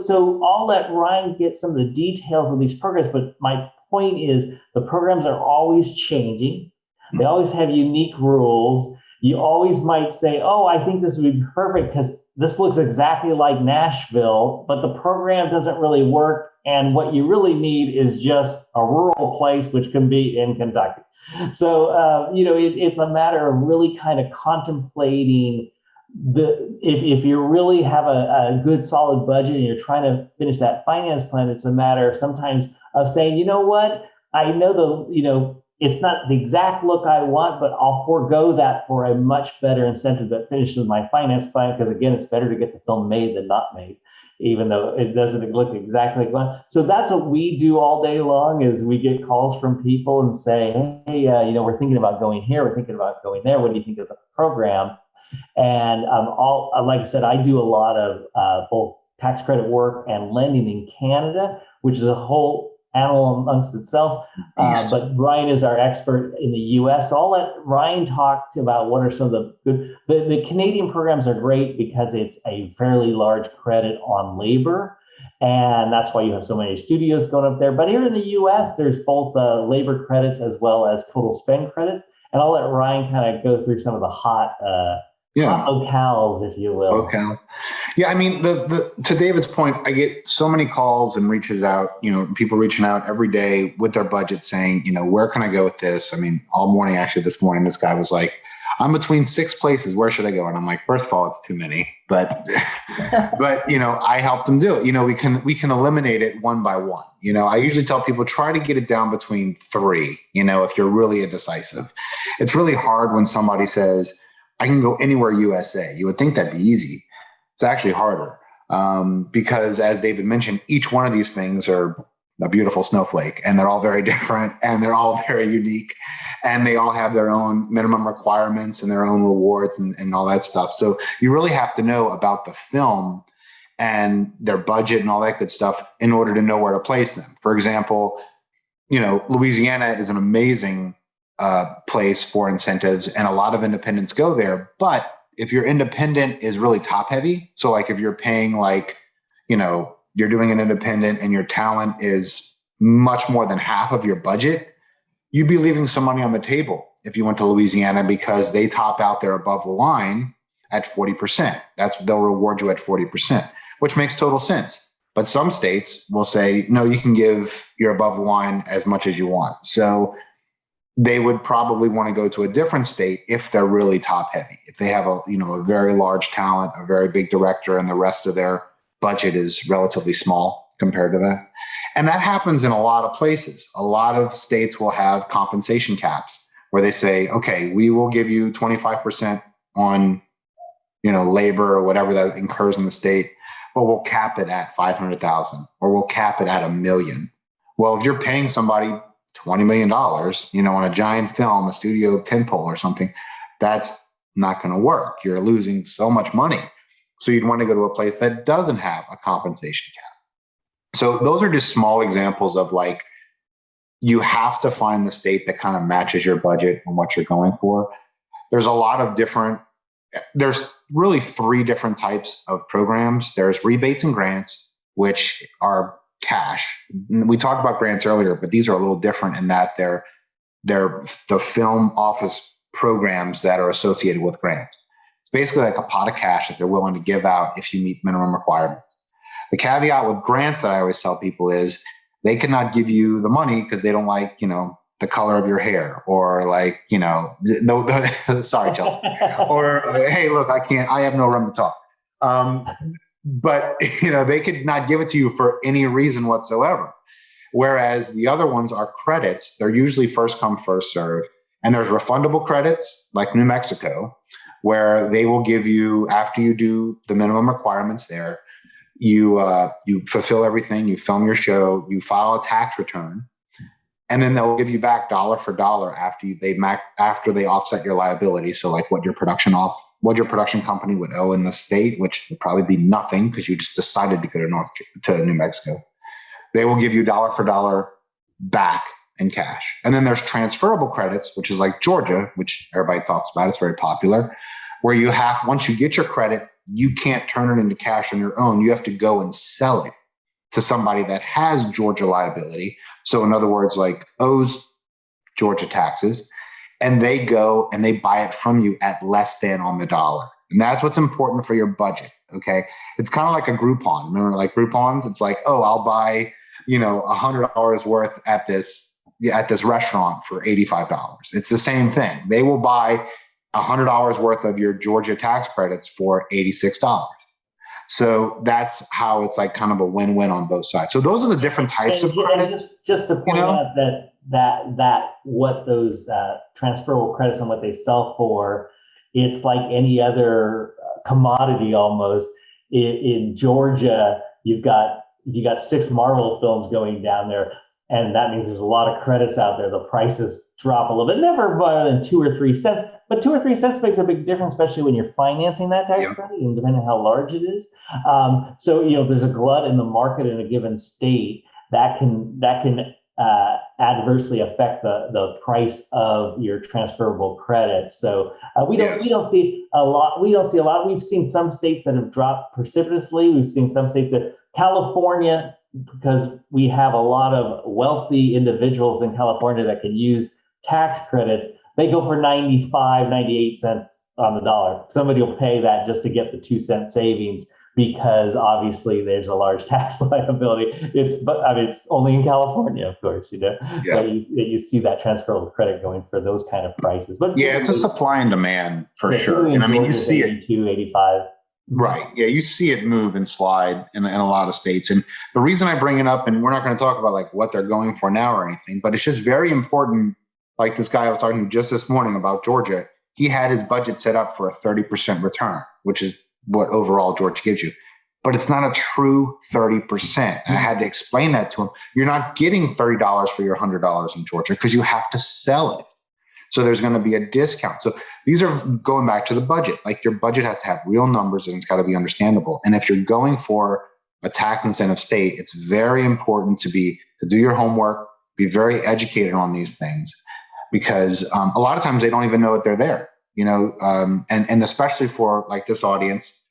Speaker 3: so I'll let Ryan get some of the details of these programs. But my point is the programs are always changing. They always have unique rules. You always might say, oh, I think this would be perfect because this looks exactly like Nashville, but the program doesn't really work. And what you really need is just a rural place, which can be in Kentucky. So, it's a matter of really kind of contemplating if you really have a good solid budget and you're trying to finish that finance plan, it's a matter sometimes of saying, you know what, I know it's not the exact look I want, but I'll forego that for a much better incentive that finishes my finance plan. Because again, it's better to get the film made than not made, even though it doesn't look exactly like one. So that's what we do all day long is we get calls from people and say, hey, we're thinking about going here. We're thinking about going there. What do you think of the program? And like I said, I do a lot of both tax credit work and lending in Canada, which is a whole animal amongst itself. But Ryan is our expert in the US. So I'll let Ryan talk about what are some of the good, the Canadian programs are great because it's a fairly large credit on labor. And that's why you have so many studios going up there. But here in the US, there's both labor credits as well as total spend credits. And I'll let Ryan kind of go through some of the hot locales, if you will.
Speaker 4: Locales. Yeah, I mean, to David's point, I get so many calls and reaches out, people reaching out every day with their budget saying, where can I go with this? I mean, all morning, actually this morning, this guy was like, I'm between 6 places. Where should I go? And I'm like, first of all, it's too many, but I helped them do it. We can eliminate it one by one. I usually tell people, try to get it down between 3, if you're really indecisive. It's really hard when somebody says, I can go anywhere USA. You would think that'd be easy. It's actually harder because, as David mentioned, each one of these things are a beautiful snowflake, and they're all very different, and they're all very unique, and they all have their own minimum requirements and their own rewards and all that stuff. So you really have to know about the film and their budget and all that good stuff in order to know where to place them. For example, Louisiana is an amazing place for incentives, and a lot of independents go there. But if your independent is really top heavy, so like if you're paying you're doing an independent and your talent is much more than half of your budget, you'd be leaving some money on the table if you went to Louisiana because they top out their above the line at 40%. They'll reward you at 40%, which makes total sense. But some states will say, no, you can give your above the line as much as you want. So they would probably want to go to a different state if they're really top heavy. If they have a very large talent, a very big director, and the rest of their budget is relatively small compared to that. And that happens in a lot of places. A lot of states will have compensation caps where they say, okay, we will give you 25% on, labor or whatever that incurs in the state, but we'll cap it at 500,000 or we'll cap it at $1 million. Well, if you're paying somebody $20 million, on a giant film, a studio tentpole or something, that's not going to work. You're losing so much money. So you'd want to go to a place that doesn't have a compensation cap. So those are just small examples of you have to find the state that kind of matches your budget and what you're going for. There's really 3 different types of programs. There's rebates and grants, which are cash. We talked about grants earlier, but these are a little different in that they're the film office programs that are associated with grants. It's basically like a pot of cash that they're willing to give out if you meet minimum requirements. The caveat with grants that I always tell people is they cannot give you the money because they don't like, the color of your hair or sorry, Chelsea. Or, hey, look, I have no room to talk. But, they could not give it to you for any reason whatsoever. Whereas the other ones are credits. They're usually first come, first serve. And there's refundable credits like New Mexico, where they will give you, after you do the minimum requirements there, you fulfill everything, you film your show, you file a tax return, and then they'll give you back dollar for dollar after they offset your liability. So like what your production company would owe in the state, which would probably be nothing because you just decided to go to New Mexico. They will give you dollar for dollar back in cash. And then there's transferable credits, which is like Georgia, which everybody talks about. It's very popular, where once you get your credit, you can't turn it into cash on your own. You have to go and sell it to somebody that has Georgia liability. So in other words, owes Georgia taxes, and they go and they buy it from you at less than on the dollar. And that's what's important for your budget. Okay. It's kind of like a Groupon. Remember Groupons? It's like, oh, I'll buy, $100 worth at this restaurant for $85. It's the same thing. They will buy $100 worth of your Georgia tax credits for $86. So that's how it's kind of a win-win on both sides. So those are the different types of credits.
Speaker 3: Just to point out that what those transferable credits and what they sell for, it's like any other commodity almost. In Georgia, if you got 6 Marvel films going down there, And that means there's a lot of credits out there. The prices drop a little bit, never more than 2 or 3 cents, but 2 or 3 cents makes a big difference, especially when you're financing that tax credit, and depending on how large it is. So, if there's a glut in the market in a given state, that can adversely affect the price of your transferable credits. So we don't see a lot. We've seen some states that have dropped precipitously. We've seen some states that California, because we have a lot of wealthy individuals in California that can use tax credits, they go for 95, 98 cents on the dollar. Somebody will pay that just to get the 2-cent savings, because obviously there's a large tax liability. It's only in California, of course, that you see that transferable credit going for those kind of prices. But
Speaker 4: it's a supply and demand for sure. And I mean, you see
Speaker 3: 82, 85.
Speaker 4: Right. Yeah, you see it move and slide in a lot of states. And the reason I bring it up, and we're not going to talk about like what they're going for now or anything, but it's just very important. Like this guy I was talking to just this morning about Georgia, he had his budget set up for a 30% return, which is what overall Georgia gives you. But it's not a true 30%. I had to explain that to him. You're not getting $30 for your $100 in Georgia because you have to sell it. So there's going to be a discount. So these are going back to the budget. Like your budget has to have real numbers and it's got to be understandable. And if you're going for a tax incentive state, it's very important to do your homework, be very educated on these things, because a lot of times they don't even know that they're there. And especially for like this audience,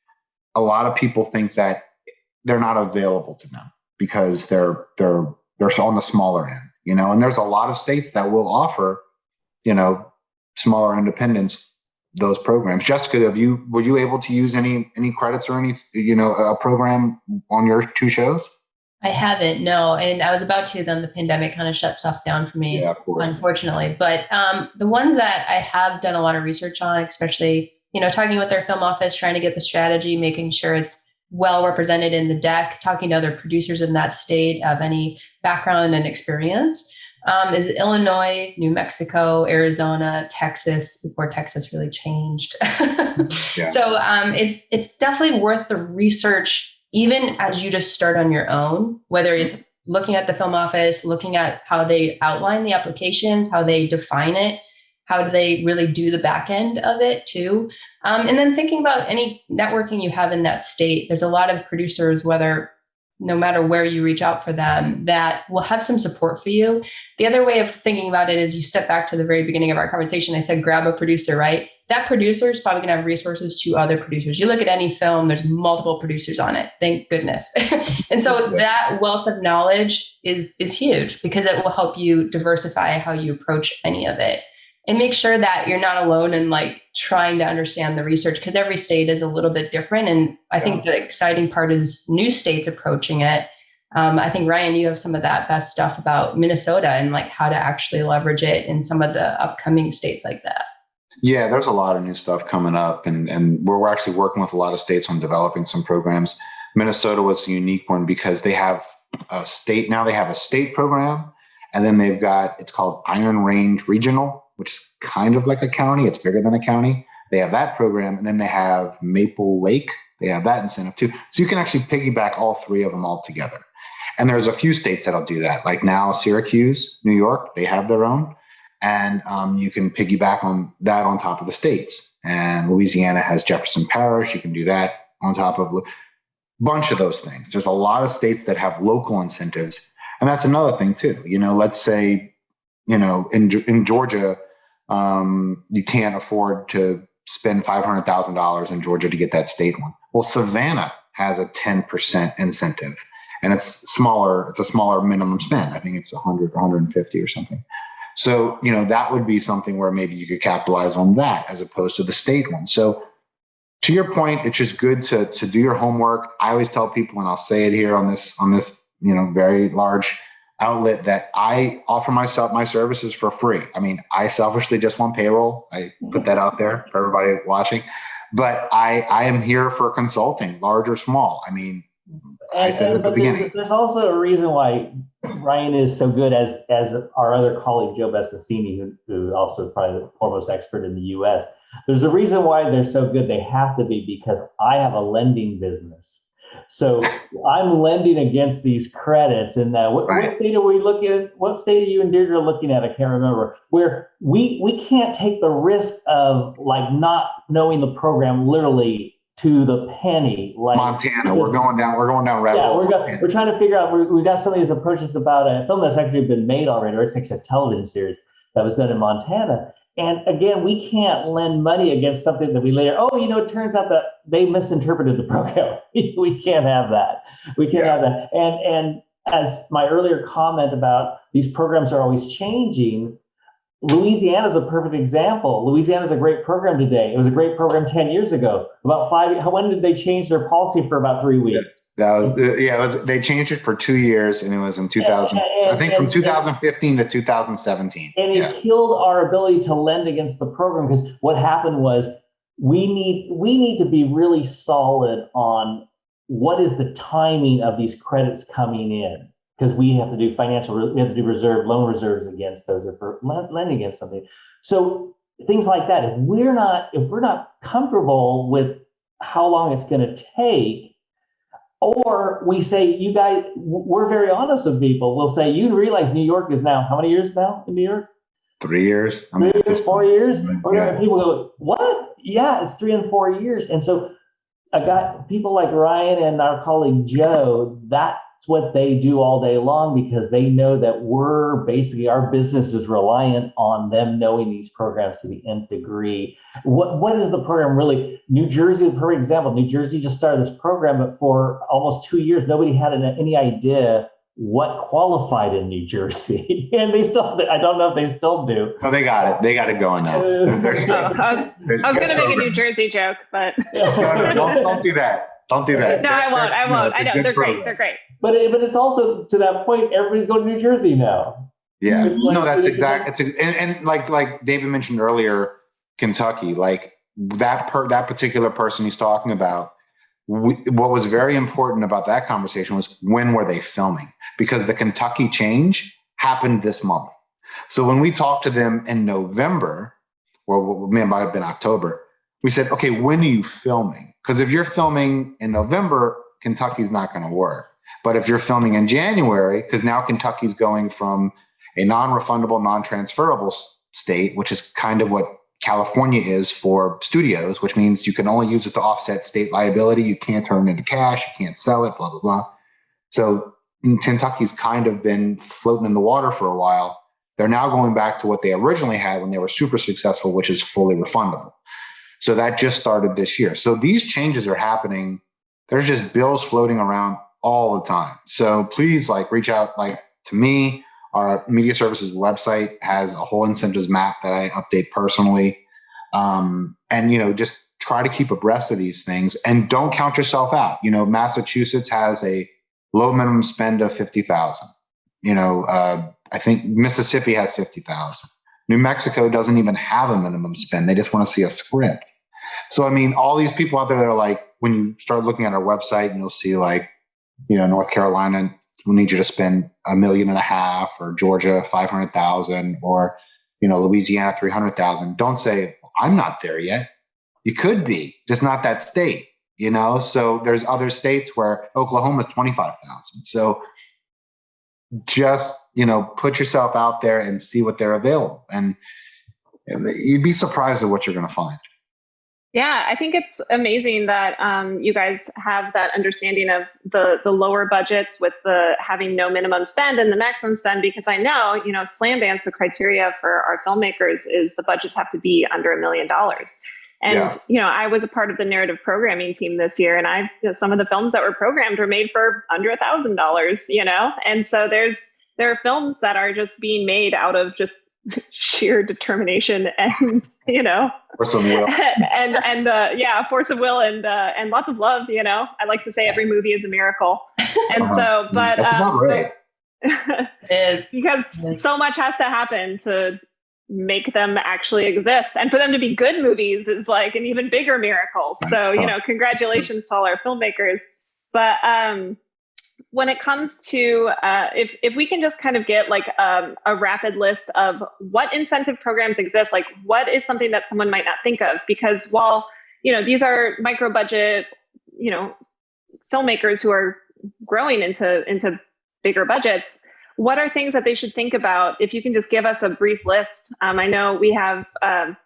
Speaker 4: a lot of people think that they're not available to them because they're on the smaller end. And there's a lot of states that will offer smaller independents those programs. Jessica, were you able to use any credits or any a program on your 2 shows?
Speaker 5: I haven't, no. And I was about to, then the pandemic kind of shut stuff down for me, unfortunately. But the ones that I have done a lot of research on, especially, talking with their film office, trying to get the strategy, making sure it's well represented in the deck, talking to other producers in that state of any background and experience, is Illinois, New Mexico, Arizona, Texas, before Texas really changed. So it's definitely worth the research, even as you just start on your own, whether it's looking at the film office, looking at how they outline the applications, how they define it, how do they really do the back end of it too. And then thinking about any networking you have in that state. There's a lot of producers, no matter where you reach out for them, that will have some support for you. The other way of thinking about it is you step back to the very beginning of our conversation. I said, grab a producer, right? That producer is probably going to have resources to other producers. You look at any film, there's multiple producers on it. Thank goodness. And so that wealth of knowledge is huge, because it will help you diversify how you approach any of it. And make sure that you're not alone in like trying to understand the research, because every state is a little bit different. And I think the exciting part is new states approaching it. I think, Ryan, you have some of that best stuff about Minnesota and like how to actually leverage it in some of the upcoming states like that.
Speaker 4: Yeah, there's a lot of new stuff coming up, and we're actually working with a lot of states on developing some programs. Minnesota was a unique one because they have a state program, and then it's called Iron Range Regional, which is kind of like a county. It's bigger than a county. They have that program, and then they have Maple Lake. They have that incentive too. So you can actually piggyback all 3 of them all together. And there's a few states that'll do that. Like now, Syracuse, New York, they have their own. And you can piggyback on that on top of the states. And Louisiana has Jefferson Parish. You can do that on top of a bunch of those things. There's a lot of states that have local incentives. And that's another thing too. Let's say, in Georgia, you can't afford to spend $500,000 in Georgia to get that state one. Well, Savannah has a 10% incentive, and it's smaller. It's a smaller minimum spend. I think it's 100, 150 or something. So, that would be something where maybe you could capitalize on that as opposed to the state one. So to your point, it's just good to do your homework. I always tell people, and I'll say it here on this, very large outlet, that I offer my services for free. I mean, I selfishly just want payroll. I put that out there for everybody watching, but I am here for consulting, large or small. I mean, I said at the beginning.
Speaker 3: There's also a reason why Ryan is so good, as our other colleague, Joe Bessassini, who also probably the foremost expert in the U.S. There's a reason why they're so good. They have to be, because I have a lending business. So I'm lending against these credits. And what state are we looking at? What state are you and Deirdre looking at? I can't remember. Where we can't take the risk of like not knowing the program literally to the penny. Like
Speaker 4: Montana, we're going down rabbit hole.
Speaker 3: Yeah, we're trying to figure out. We got somebody who's approached us about a film that's actually been made already, or it's actually a television series that was done in Montana. And again, we can't lend money against something that we later, it turns out that they misinterpreted the program. We can't have that. We can't have that. And as my earlier comment about these programs are always changing, Louisiana is a perfect example. Louisiana is a great program today. It was a great program 10 years ago. About 5, when did they change their policy for about 3 weeks?
Speaker 4: They changed it for 2 years, and it was in 2000. I think from 2015 to 2017.
Speaker 3: And it killed our ability to lend against the program, because what happened was we need to be really solid on what is the timing of these credits coming in, because we have to do loan reserves against those if we're lending against something. So things like that. If we're not comfortable with how long it's going to take. Or we say, you guys, we're very honest with people. We'll say, you realize New York is now, how many years now in New York?
Speaker 4: 3 years.
Speaker 3: 3 years, 4 years?
Speaker 4: Yeah.
Speaker 3: And people go, what? Yeah, it's 3 and 4 years. And so I got people like Ryan and our colleague Joe, that's what they do all day long, because they know that our business is reliant on them knowing these programs to the nth degree. What is the program really? New Jersey, for example, New Jersey just started this program, but for almost 2 years, nobody had any idea what qualified in New Jersey. And they still, I don't know if they still do.
Speaker 4: Oh, they got it. They got it going now.
Speaker 2: I was going to make a New Jersey joke, but
Speaker 4: don't do that. Don't do that.
Speaker 2: No, I won't. I know they're great. They're great.
Speaker 3: But it's also to that point, everybody's going to New Jersey now.
Speaker 4: Yeah, no, that's exact. And like David mentioned earlier, Kentucky, like that particular person he's talking about. What was very important about that conversation was, when were they filming? Because the Kentucky change happened this month. So when we talked to them in November, or it might have been October, we said, okay, when are you filming? Because if you're filming in November, Kentucky's not going to work. But if you're filming in January, because now Kentucky's going from a non-refundable, non-transferable state, which is kind of what California is for studios, which means you can only use it to offset state liability. You can't turn it into cash. You can't sell it, blah, blah, blah. So Kentucky's kind of been floating in the water for a while. They're now going back to what they originally had when they were super successful, which is fully refundable. So that just started this year. So these changes are happening. There's just bills floating around all the time. So please reach out to me. Our media services website has a whole incentives map that I update personally. And, just try to keep abreast of these things, and don't count yourself out. Massachusetts has a low minimum spend of $50,000. I think Mississippi has $50,000. New Mexico doesn't even have a minimum spend. They just want to see a script. So, all these people out there that are when you start looking at our website, and you'll see North Carolina, we need you to spend $1.5 million, or Georgia, 500,000, or, Louisiana, 300,000. Don't say, I'm not there yet. You could be, just not that state, So there's other states where Oklahoma is 25,000. So just, put yourself out there and see what they're available. And you'd be surprised at what you're going to find.
Speaker 2: Yeah, I think it's amazing that you guys have that understanding of the lower budgets with the having no minimum spend and the maximum spend, because I know, Slamdance, the criteria for our filmmakers is the budgets have to be under $1 million. And, I was a part of the narrative programming team this year, and some of the films that were programmed were made for under $1,000, and so there are films that are just being made out of just sheer determination and,
Speaker 4: force of will
Speaker 2: force of will and lots of love. I like to say every movie is a miracle. And so, but
Speaker 4: that's about right.
Speaker 5: It is.
Speaker 2: Because so much has to happen to make them actually exist, and for them to be good movies is an even bigger miracle. That's so, congratulations to all our filmmakers. But when it comes to if we can just kind of get a rapid list of what incentive programs exist, what is something that someone might not think of, because while these are micro budget filmmakers who are growing into bigger budgets, what are things that they should think about? If you can just give us a brief list. I know we have,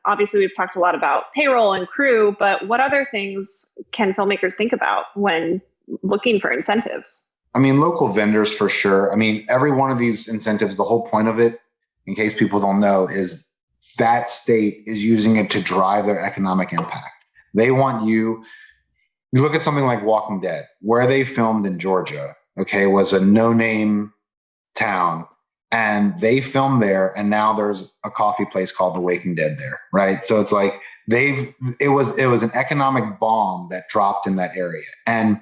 Speaker 2: obviously we've talked a lot about payroll and crew, but what other things can filmmakers think about when looking for incentives?
Speaker 4: I mean, local vendors for sure. I mean, every one of these incentives, the whole point of it, in case people don't know, is that state is using it to drive their economic impact. They want you look at something like Walking Dead, where they filmed in Georgia, okay, was a no-name town, and they filmed there, and now there's a coffee place called The Waking Dead there, right? So it's like it was an economic bomb that dropped in that area, and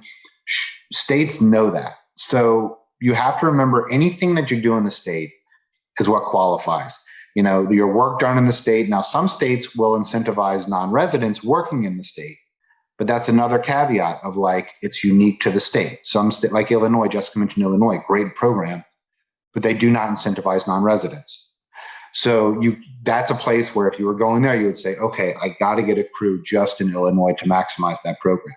Speaker 4: states know that. So you have to remember, anything that you do in the state is what qualifies. You know, your work done in the state. Now, some states will incentivize non-residents working in the state, but that's another caveat of like, it's unique to the state. Some state, like Illinois, Jessica mentioned Illinois, great program, but they do not incentivize non-residents. So that's a place where if you were going there, you would say, okay, I got to get a crew just in Illinois to maximize that program.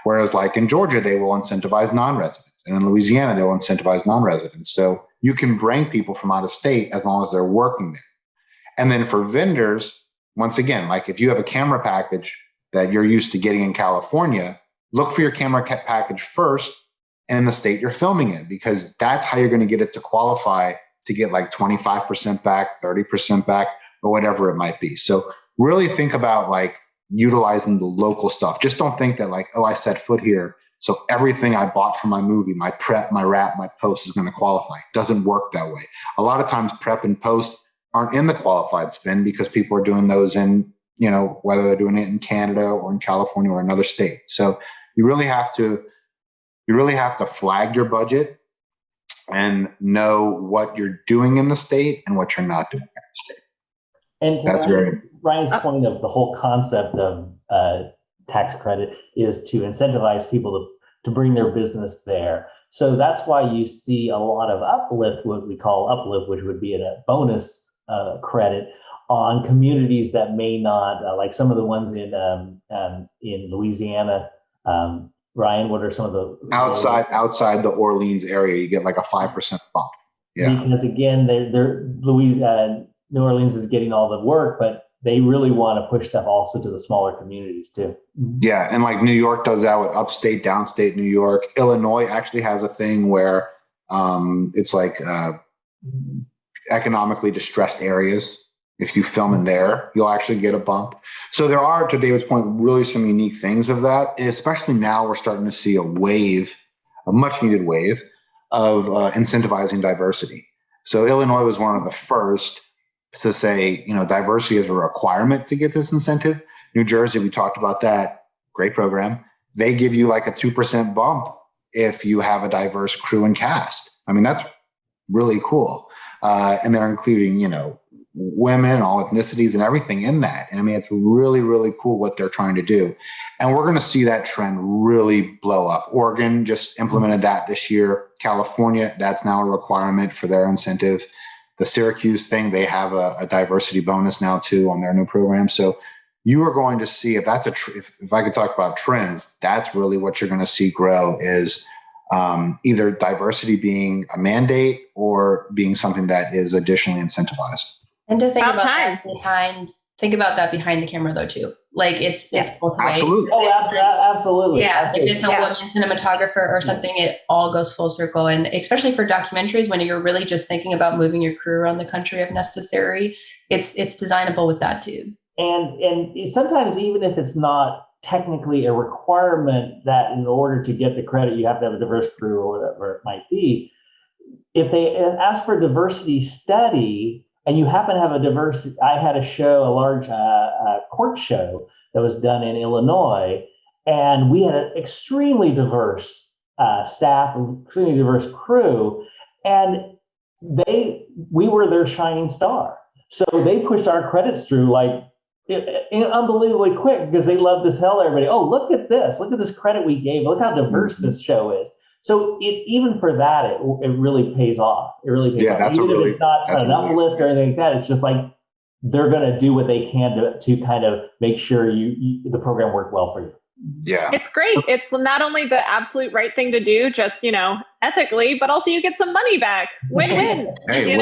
Speaker 4: Whereas like in Georgia, they will incentivize non-residents. And in Louisiana, they will incentivize non-residents. So you can bring people from out of state as long as they're working there. And then for vendors, once again, like if you have a camera package that you're used to getting in California, look for your camera package first in the state you're filming in, because that's how you're going to get it to qualify to get like 25% back, 30% back, or whatever it might be. So really think about like utilizing the local stuff. Just don't think that like, oh, I set foot here, so everything I bought for my movie, my prep, my wrap, my post is going to qualify. It doesn't work that way. A lot of times prep and post aren't in the qualified spend because people are doing those in, you know, whether they're doing it in Canada or in California or another state. So you really have to flag your budget and know what you're doing in the state and what you're not doing in the state.
Speaker 3: And to Ryan's point of the whole concept of tax credit is to incentivize people to bring their business there. So that's why you see a lot of uplift, what we call uplift, which would be a bonus credit on communities that may not, like some of the ones in Louisiana. Ryan, what are some of the outside the Orleans area? You get like a 5% bump. Yeah, because again, New Orleans is getting all the work, but they really want to push stuff also to the smaller communities too. Yeah, and like New York does that with upstate, downstate New York. Illinois actually has a thing where it's like economically distressed areas. If you film in there, you'll actually get a bump. So there are, to David's point, really some unique things of that. And especially now, we're starting to see a much needed wave of incentivizing diversity. So Illinois was one of the first to say, you know, diversity is a requirement to get this incentive. New Jersey, we talked about that. Great program. They give you like a 2% bump if you have a diverse crew and cast. I mean, that's really cool. And they're including, you know, women, all ethnicities and everything in that. And I mean, it's really, really cool what they're trying to do. And we're going to see that trend really blow up. Oregon just implemented that this year. California, that's now a requirement for their incentive. The Syracuse thing, they have a diversity bonus now too on their new program. So you are going to see, if that's if I could talk about trends, that's really what you're going to see grow is either diversity being a mandate or being something that is additionally incentivized.
Speaker 5: And to think about that behind the camera though too. Like it's both ways.
Speaker 3: Absolutely. Oh, absolutely.
Speaker 5: Yeah. If it's a woman cinematographer or something, it all goes full circle. And especially for documentaries, when you're really just thinking about moving your crew around the country if necessary, it's designable with that too. And sometimes even if it's not technically a requirement that in order to get the credit, you have to have a diverse crew or whatever it might be. If they ask for a diversity study, and you happen to have I had a large court show that was done in Illinois, and we had an extremely diverse staff, extremely diverse crew, and we were their shining star. So they pushed our credits through like unbelievably quick because they love to tell everybody, oh, look at this credit we gave, look how diverse this show is. So it's even for that, it really pays off. It really pays off. Even if it's not an uplift or anything like that, it's just like they're going to do what they can to kind of make sure the program worked well for you.
Speaker 4: Yeah.
Speaker 2: It's great. It's not only the absolute right thing to do, just, ethically, but also you get some money back. Win-win.
Speaker 4: Hey,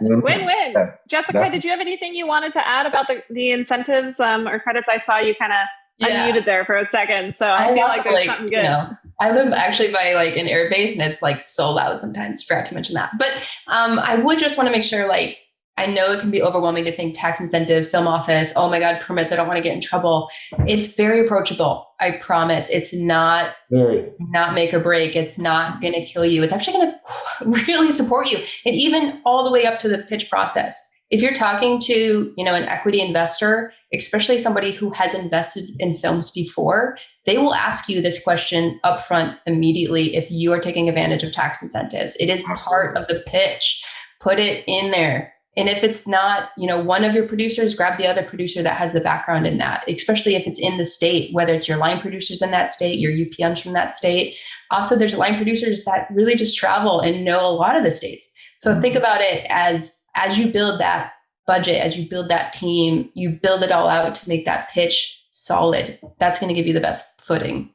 Speaker 2: Win-win.
Speaker 4: Yeah,
Speaker 2: Jessica,
Speaker 4: definitely.
Speaker 2: did you have anything you wanted to add about the incentives or credits? I saw you kind of unmuted there for a second. So I feel like there's something good.
Speaker 5: I live actually by like an air base, and it's like so loud sometimes. Forgot to mention that. But I would just want to make sure, like, I know it can be overwhelming to think tax incentive, film office, oh my God, permits, I don't want to get in trouble. It's very approachable. I promise. It's not make or break. It's not going to kill you. It's actually going to really support you. And even all the way up to the pitch process. If you're talking to, an equity investor, especially somebody who has invested in films before, they will ask you this question upfront immediately if you are taking advantage of tax incentives. It is part of the pitch. Put it in there. And if it's not, one of your producers, grab the other producer that has the background in that, especially if it's in the state, whether it's your line producers in that state, your UPMs from that state. Also, there's line producers that really just travel and know a lot of the states. So think about it as you build that budget, as you build that team, you build it all out to make that pitch solid. That's going to give you the best footing.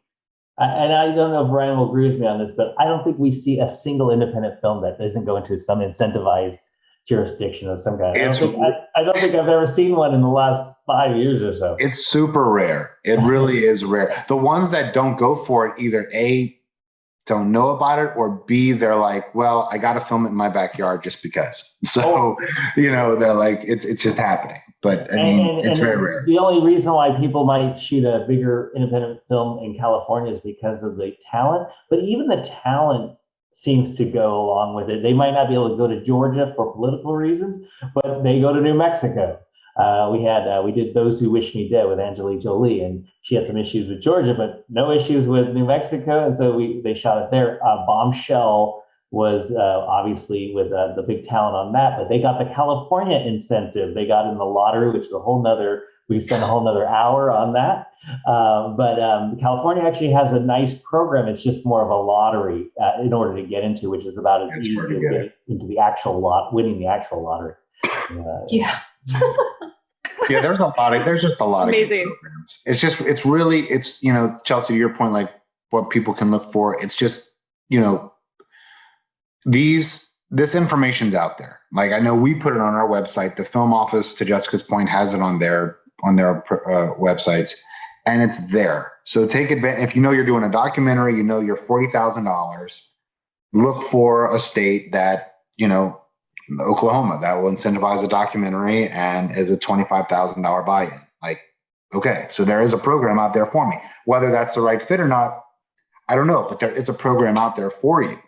Speaker 3: And I don't know if Ryan will agree with me on this, but I don't think we see a single independent film that doesn't go into some incentivized jurisdiction of some kind. I don't think I've ever seen one in the last 5 years or so.
Speaker 4: It's super rare. It really is rare. The ones that don't go for it, either A, don't know about it, or B, they're like, well, I got to film it in my backyard just because. So, they're like, it's just happening. But I mean, it's very rare.
Speaker 3: The only reason why people might shoot a bigger independent film in California is because of the talent. But even the talent seems to go along with it. They might not be able to go to Georgia for political reasons, but they go to New Mexico. We did Those Who Wish Me Dead with Angelina Jolie, and she had some issues with Georgia, but no issues with New Mexico. And so they shot it there. Bombshell was obviously with the big talent on that, but they got the California incentive. They got in the lottery, which is we spent a whole nother hour on that. But California actually has a nice program. It's just more of a lottery in order to get into, which is about as easy as getting into the actual winning the actual lottery.
Speaker 5: Yeah.
Speaker 4: Yeah, there's just a lot of good programs. It's really, Chelsea, your point, like what people can look for. It's just, this information's out there. Like, I know we put it on our website. The film office, to Jessica's point, has it on their websites, and it's there. So take advantage. If you're doing a documentary, you're $40,000. Look for a state that, Oklahoma, that will incentivize a documentary and is a $25,000 buy-in. Like, okay, so there is a program out there for me. Whether that's the right fit or not, I don't know, but there is a program out there for you,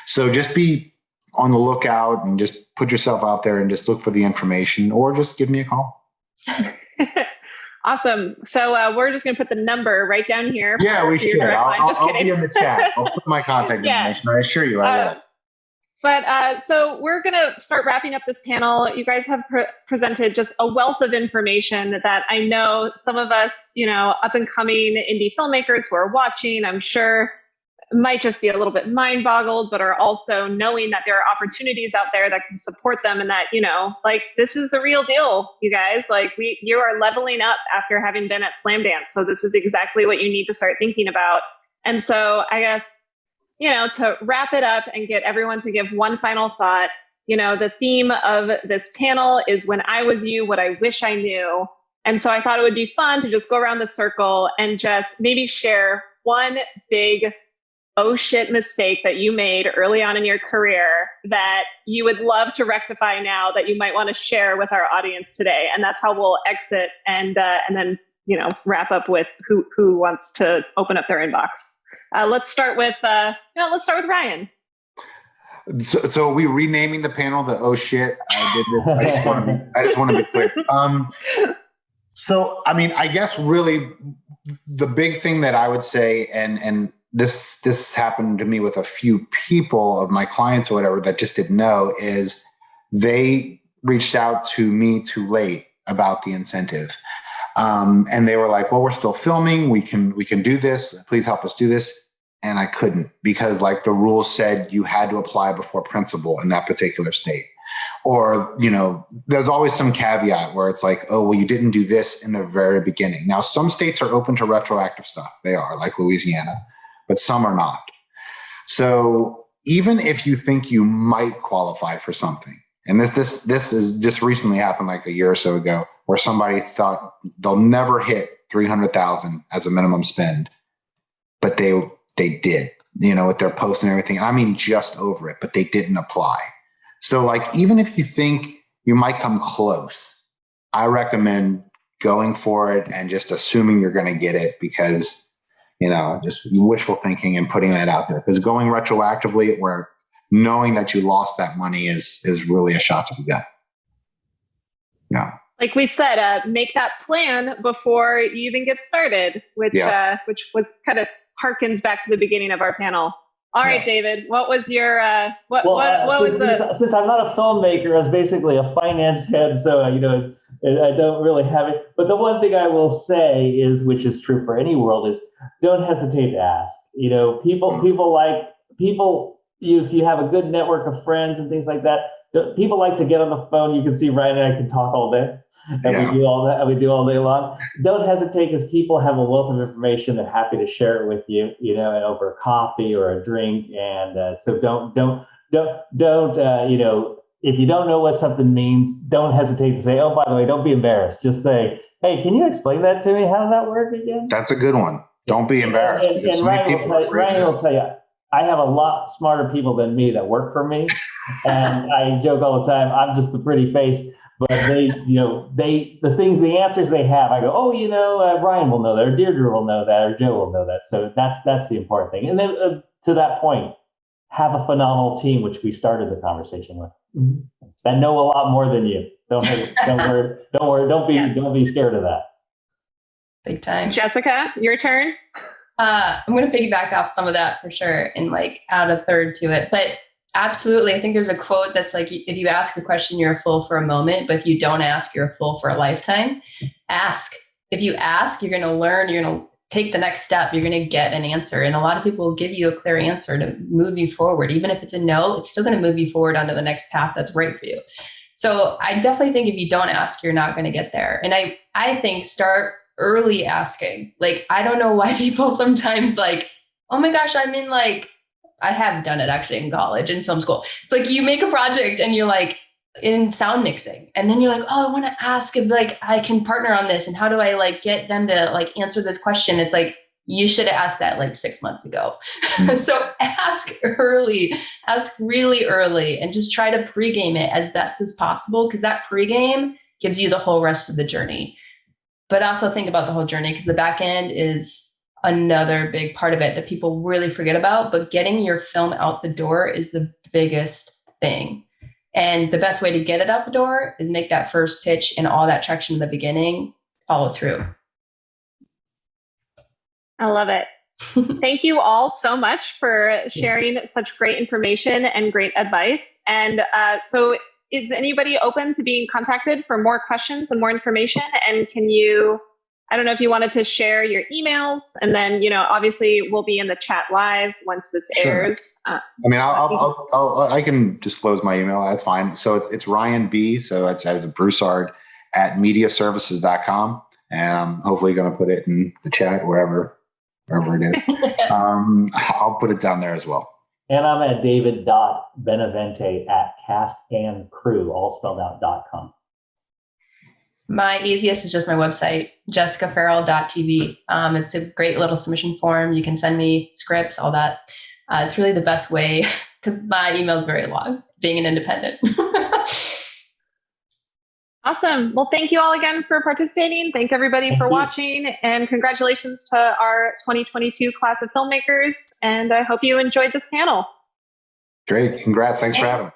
Speaker 4: So just be on the lookout and just put yourself out there and just look for the information, or just give me a call.
Speaker 2: Awesome. So we're just going to put the number right down here.
Speaker 4: Yeah, we should. I'll be in the chat. I'll put my contact information. I assure you I will.
Speaker 2: But so we're going to start wrapping up this panel. You guys have presented just a wealth of information that I know some of us, up and coming indie filmmakers who are watching, I'm sure might just be a little bit mind boggled, but are also knowing that there are opportunities out there that can support them, and that, like, this is the real deal, you guys. Like, you are leveling up after having been at Slamdance. So this is exactly what you need to start thinking about. And so I guess, to wrap it up and get everyone to give one final thought, the theme of this panel is when I was you, what I wish I knew. And so I thought it would be fun to just go around the circle and just maybe share one big oh shit mistake that you made early on in your career that you would love to rectify now, that you might want to share with our audience today. And that's how we'll exit and then, wrap up with who wants to open up their inbox. Let's start with Ryan.
Speaker 4: So are we renaming the panel the oh shit? I just want to be clear. So, I mean, I guess really the big thing that I would say, and this happened to me with a few people of my clients or whatever that just didn't know, is they reached out to me too late about the incentive. And they were like, well, we're still filming. We can do this. Please help us do this. And I couldn't, because like the rules said you had to apply before principal in that particular state. Or, there's always some caveat where it's like, oh, well, you didn't do this in the very beginning. Now, some states are open to retroactive stuff. They are, like Louisiana, but some are not. So even if you think you might qualify for something, and this is just recently happened like a year or so ago, where somebody thought they'll never hit 300,000 as a minimum spend, but they did, with their posts and everything. I mean, just over it, but they didn't apply. So like, even if you think you might come close, I recommend going for it and just assuming you're going to get it, because, just wishful thinking and putting that out there, because going retroactively where knowing that you lost that money is really a shot to the gut. Yeah.
Speaker 2: Like we said, make that plan before you even get started, which was kind of harkens back to the begining of our panel. All right, David, what was your,
Speaker 6: since I'm not a filmmaker, I was basically a finance head, so, I don't really have it. But the one thing I will say is, which is true for any world, is don't hesitate to ask. If you have a good network of friends and things like that, people like to get on the phone. You can see Ryan and I can talk all day, and we do all that, and we do all day long. Don't hesitate, because people have a wealth of information. They're happy to share it with you, and over a coffee or a drink. And so don't, if you don't know what something means, don't hesitate to say, oh, by the way, don't be embarrassed. Just say, hey, can you explain that to me? How does that work again?
Speaker 4: That's a good one. Don't be embarrassed.
Speaker 6: And Ryan will tell you, I have a lot smarter people than me that work for me. And I joke all the time, I'm just the pretty face, but the answers they have, I go, oh, Ryan will know that, or Deirdre will know that, or Joe will know that. So that's the important thing. And then to that point, have a phenomenal team, which we started the conversation with, that know a lot more than you. Don't worry. Don't be scared of that.
Speaker 5: Big time.
Speaker 2: Jessica, your turn.
Speaker 5: I'm going to piggyback off some of that for sure and add a third to it. But absolutely, I think there's a quote that's like, if you ask a question, you're a fool for a moment, but if you don't ask, you're a fool for a lifetime. Ask. If you ask, you're going to learn, you're going to take the next step, you're going to get an answer. And a lot of people will give you a clear answer to move you forward. Even if it's a no, it's still going to move you forward onto the next path that's right for you. So I definitely think if you don't ask, you're not going to get there. And I think start early asking. I don't know why people sometimes oh my gosh, I have done it actually in college, in film school. It's you make a project and you're in sound mixing, and then you're oh, I want to ask if I can partner on this, and how do I get them to answer this question? It's you should have asked that 6 months ago. So ask early, ask really early, and just try to pregame it as best as possible, because that pregame gives you the whole rest of the journey. But also think about the whole journey, because the back end is another big part of it that people really forget about. But getting your film out the door is the biggest thing. And the best way to get it out the door is make that first pitch and all that traction in the beginning, follow through.
Speaker 2: I love it. Thank you all so much for sharing such great information and great advice. And so is anybody open to being contacted for more questions and more information? And I don't know if you wanted to share your emails, and then, obviously we'll be in the chat live once this airs.
Speaker 4: I can disclose my email. That's fine. So it's RyanB. So it's as a Broussard at mediaservices.com. And I'm hopefully going to put it in the chat wherever it is. I'll put it down there as well.
Speaker 6: And I'm at david.benavente at castandcrew, all spelled out.com.
Speaker 5: My easiest is just my website, jessicafarrell.tv. It's a great little submission form. You can send me scripts, all that. It's really the best way, because my email is very long, being an independent.
Speaker 2: Awesome. Well, thank you all again for participating. Thank everybody for watching, and congratulations to our 2022 class of filmmakers. And I hope you enjoyed this panel.
Speaker 4: Great. Congrats. Thanks for having me.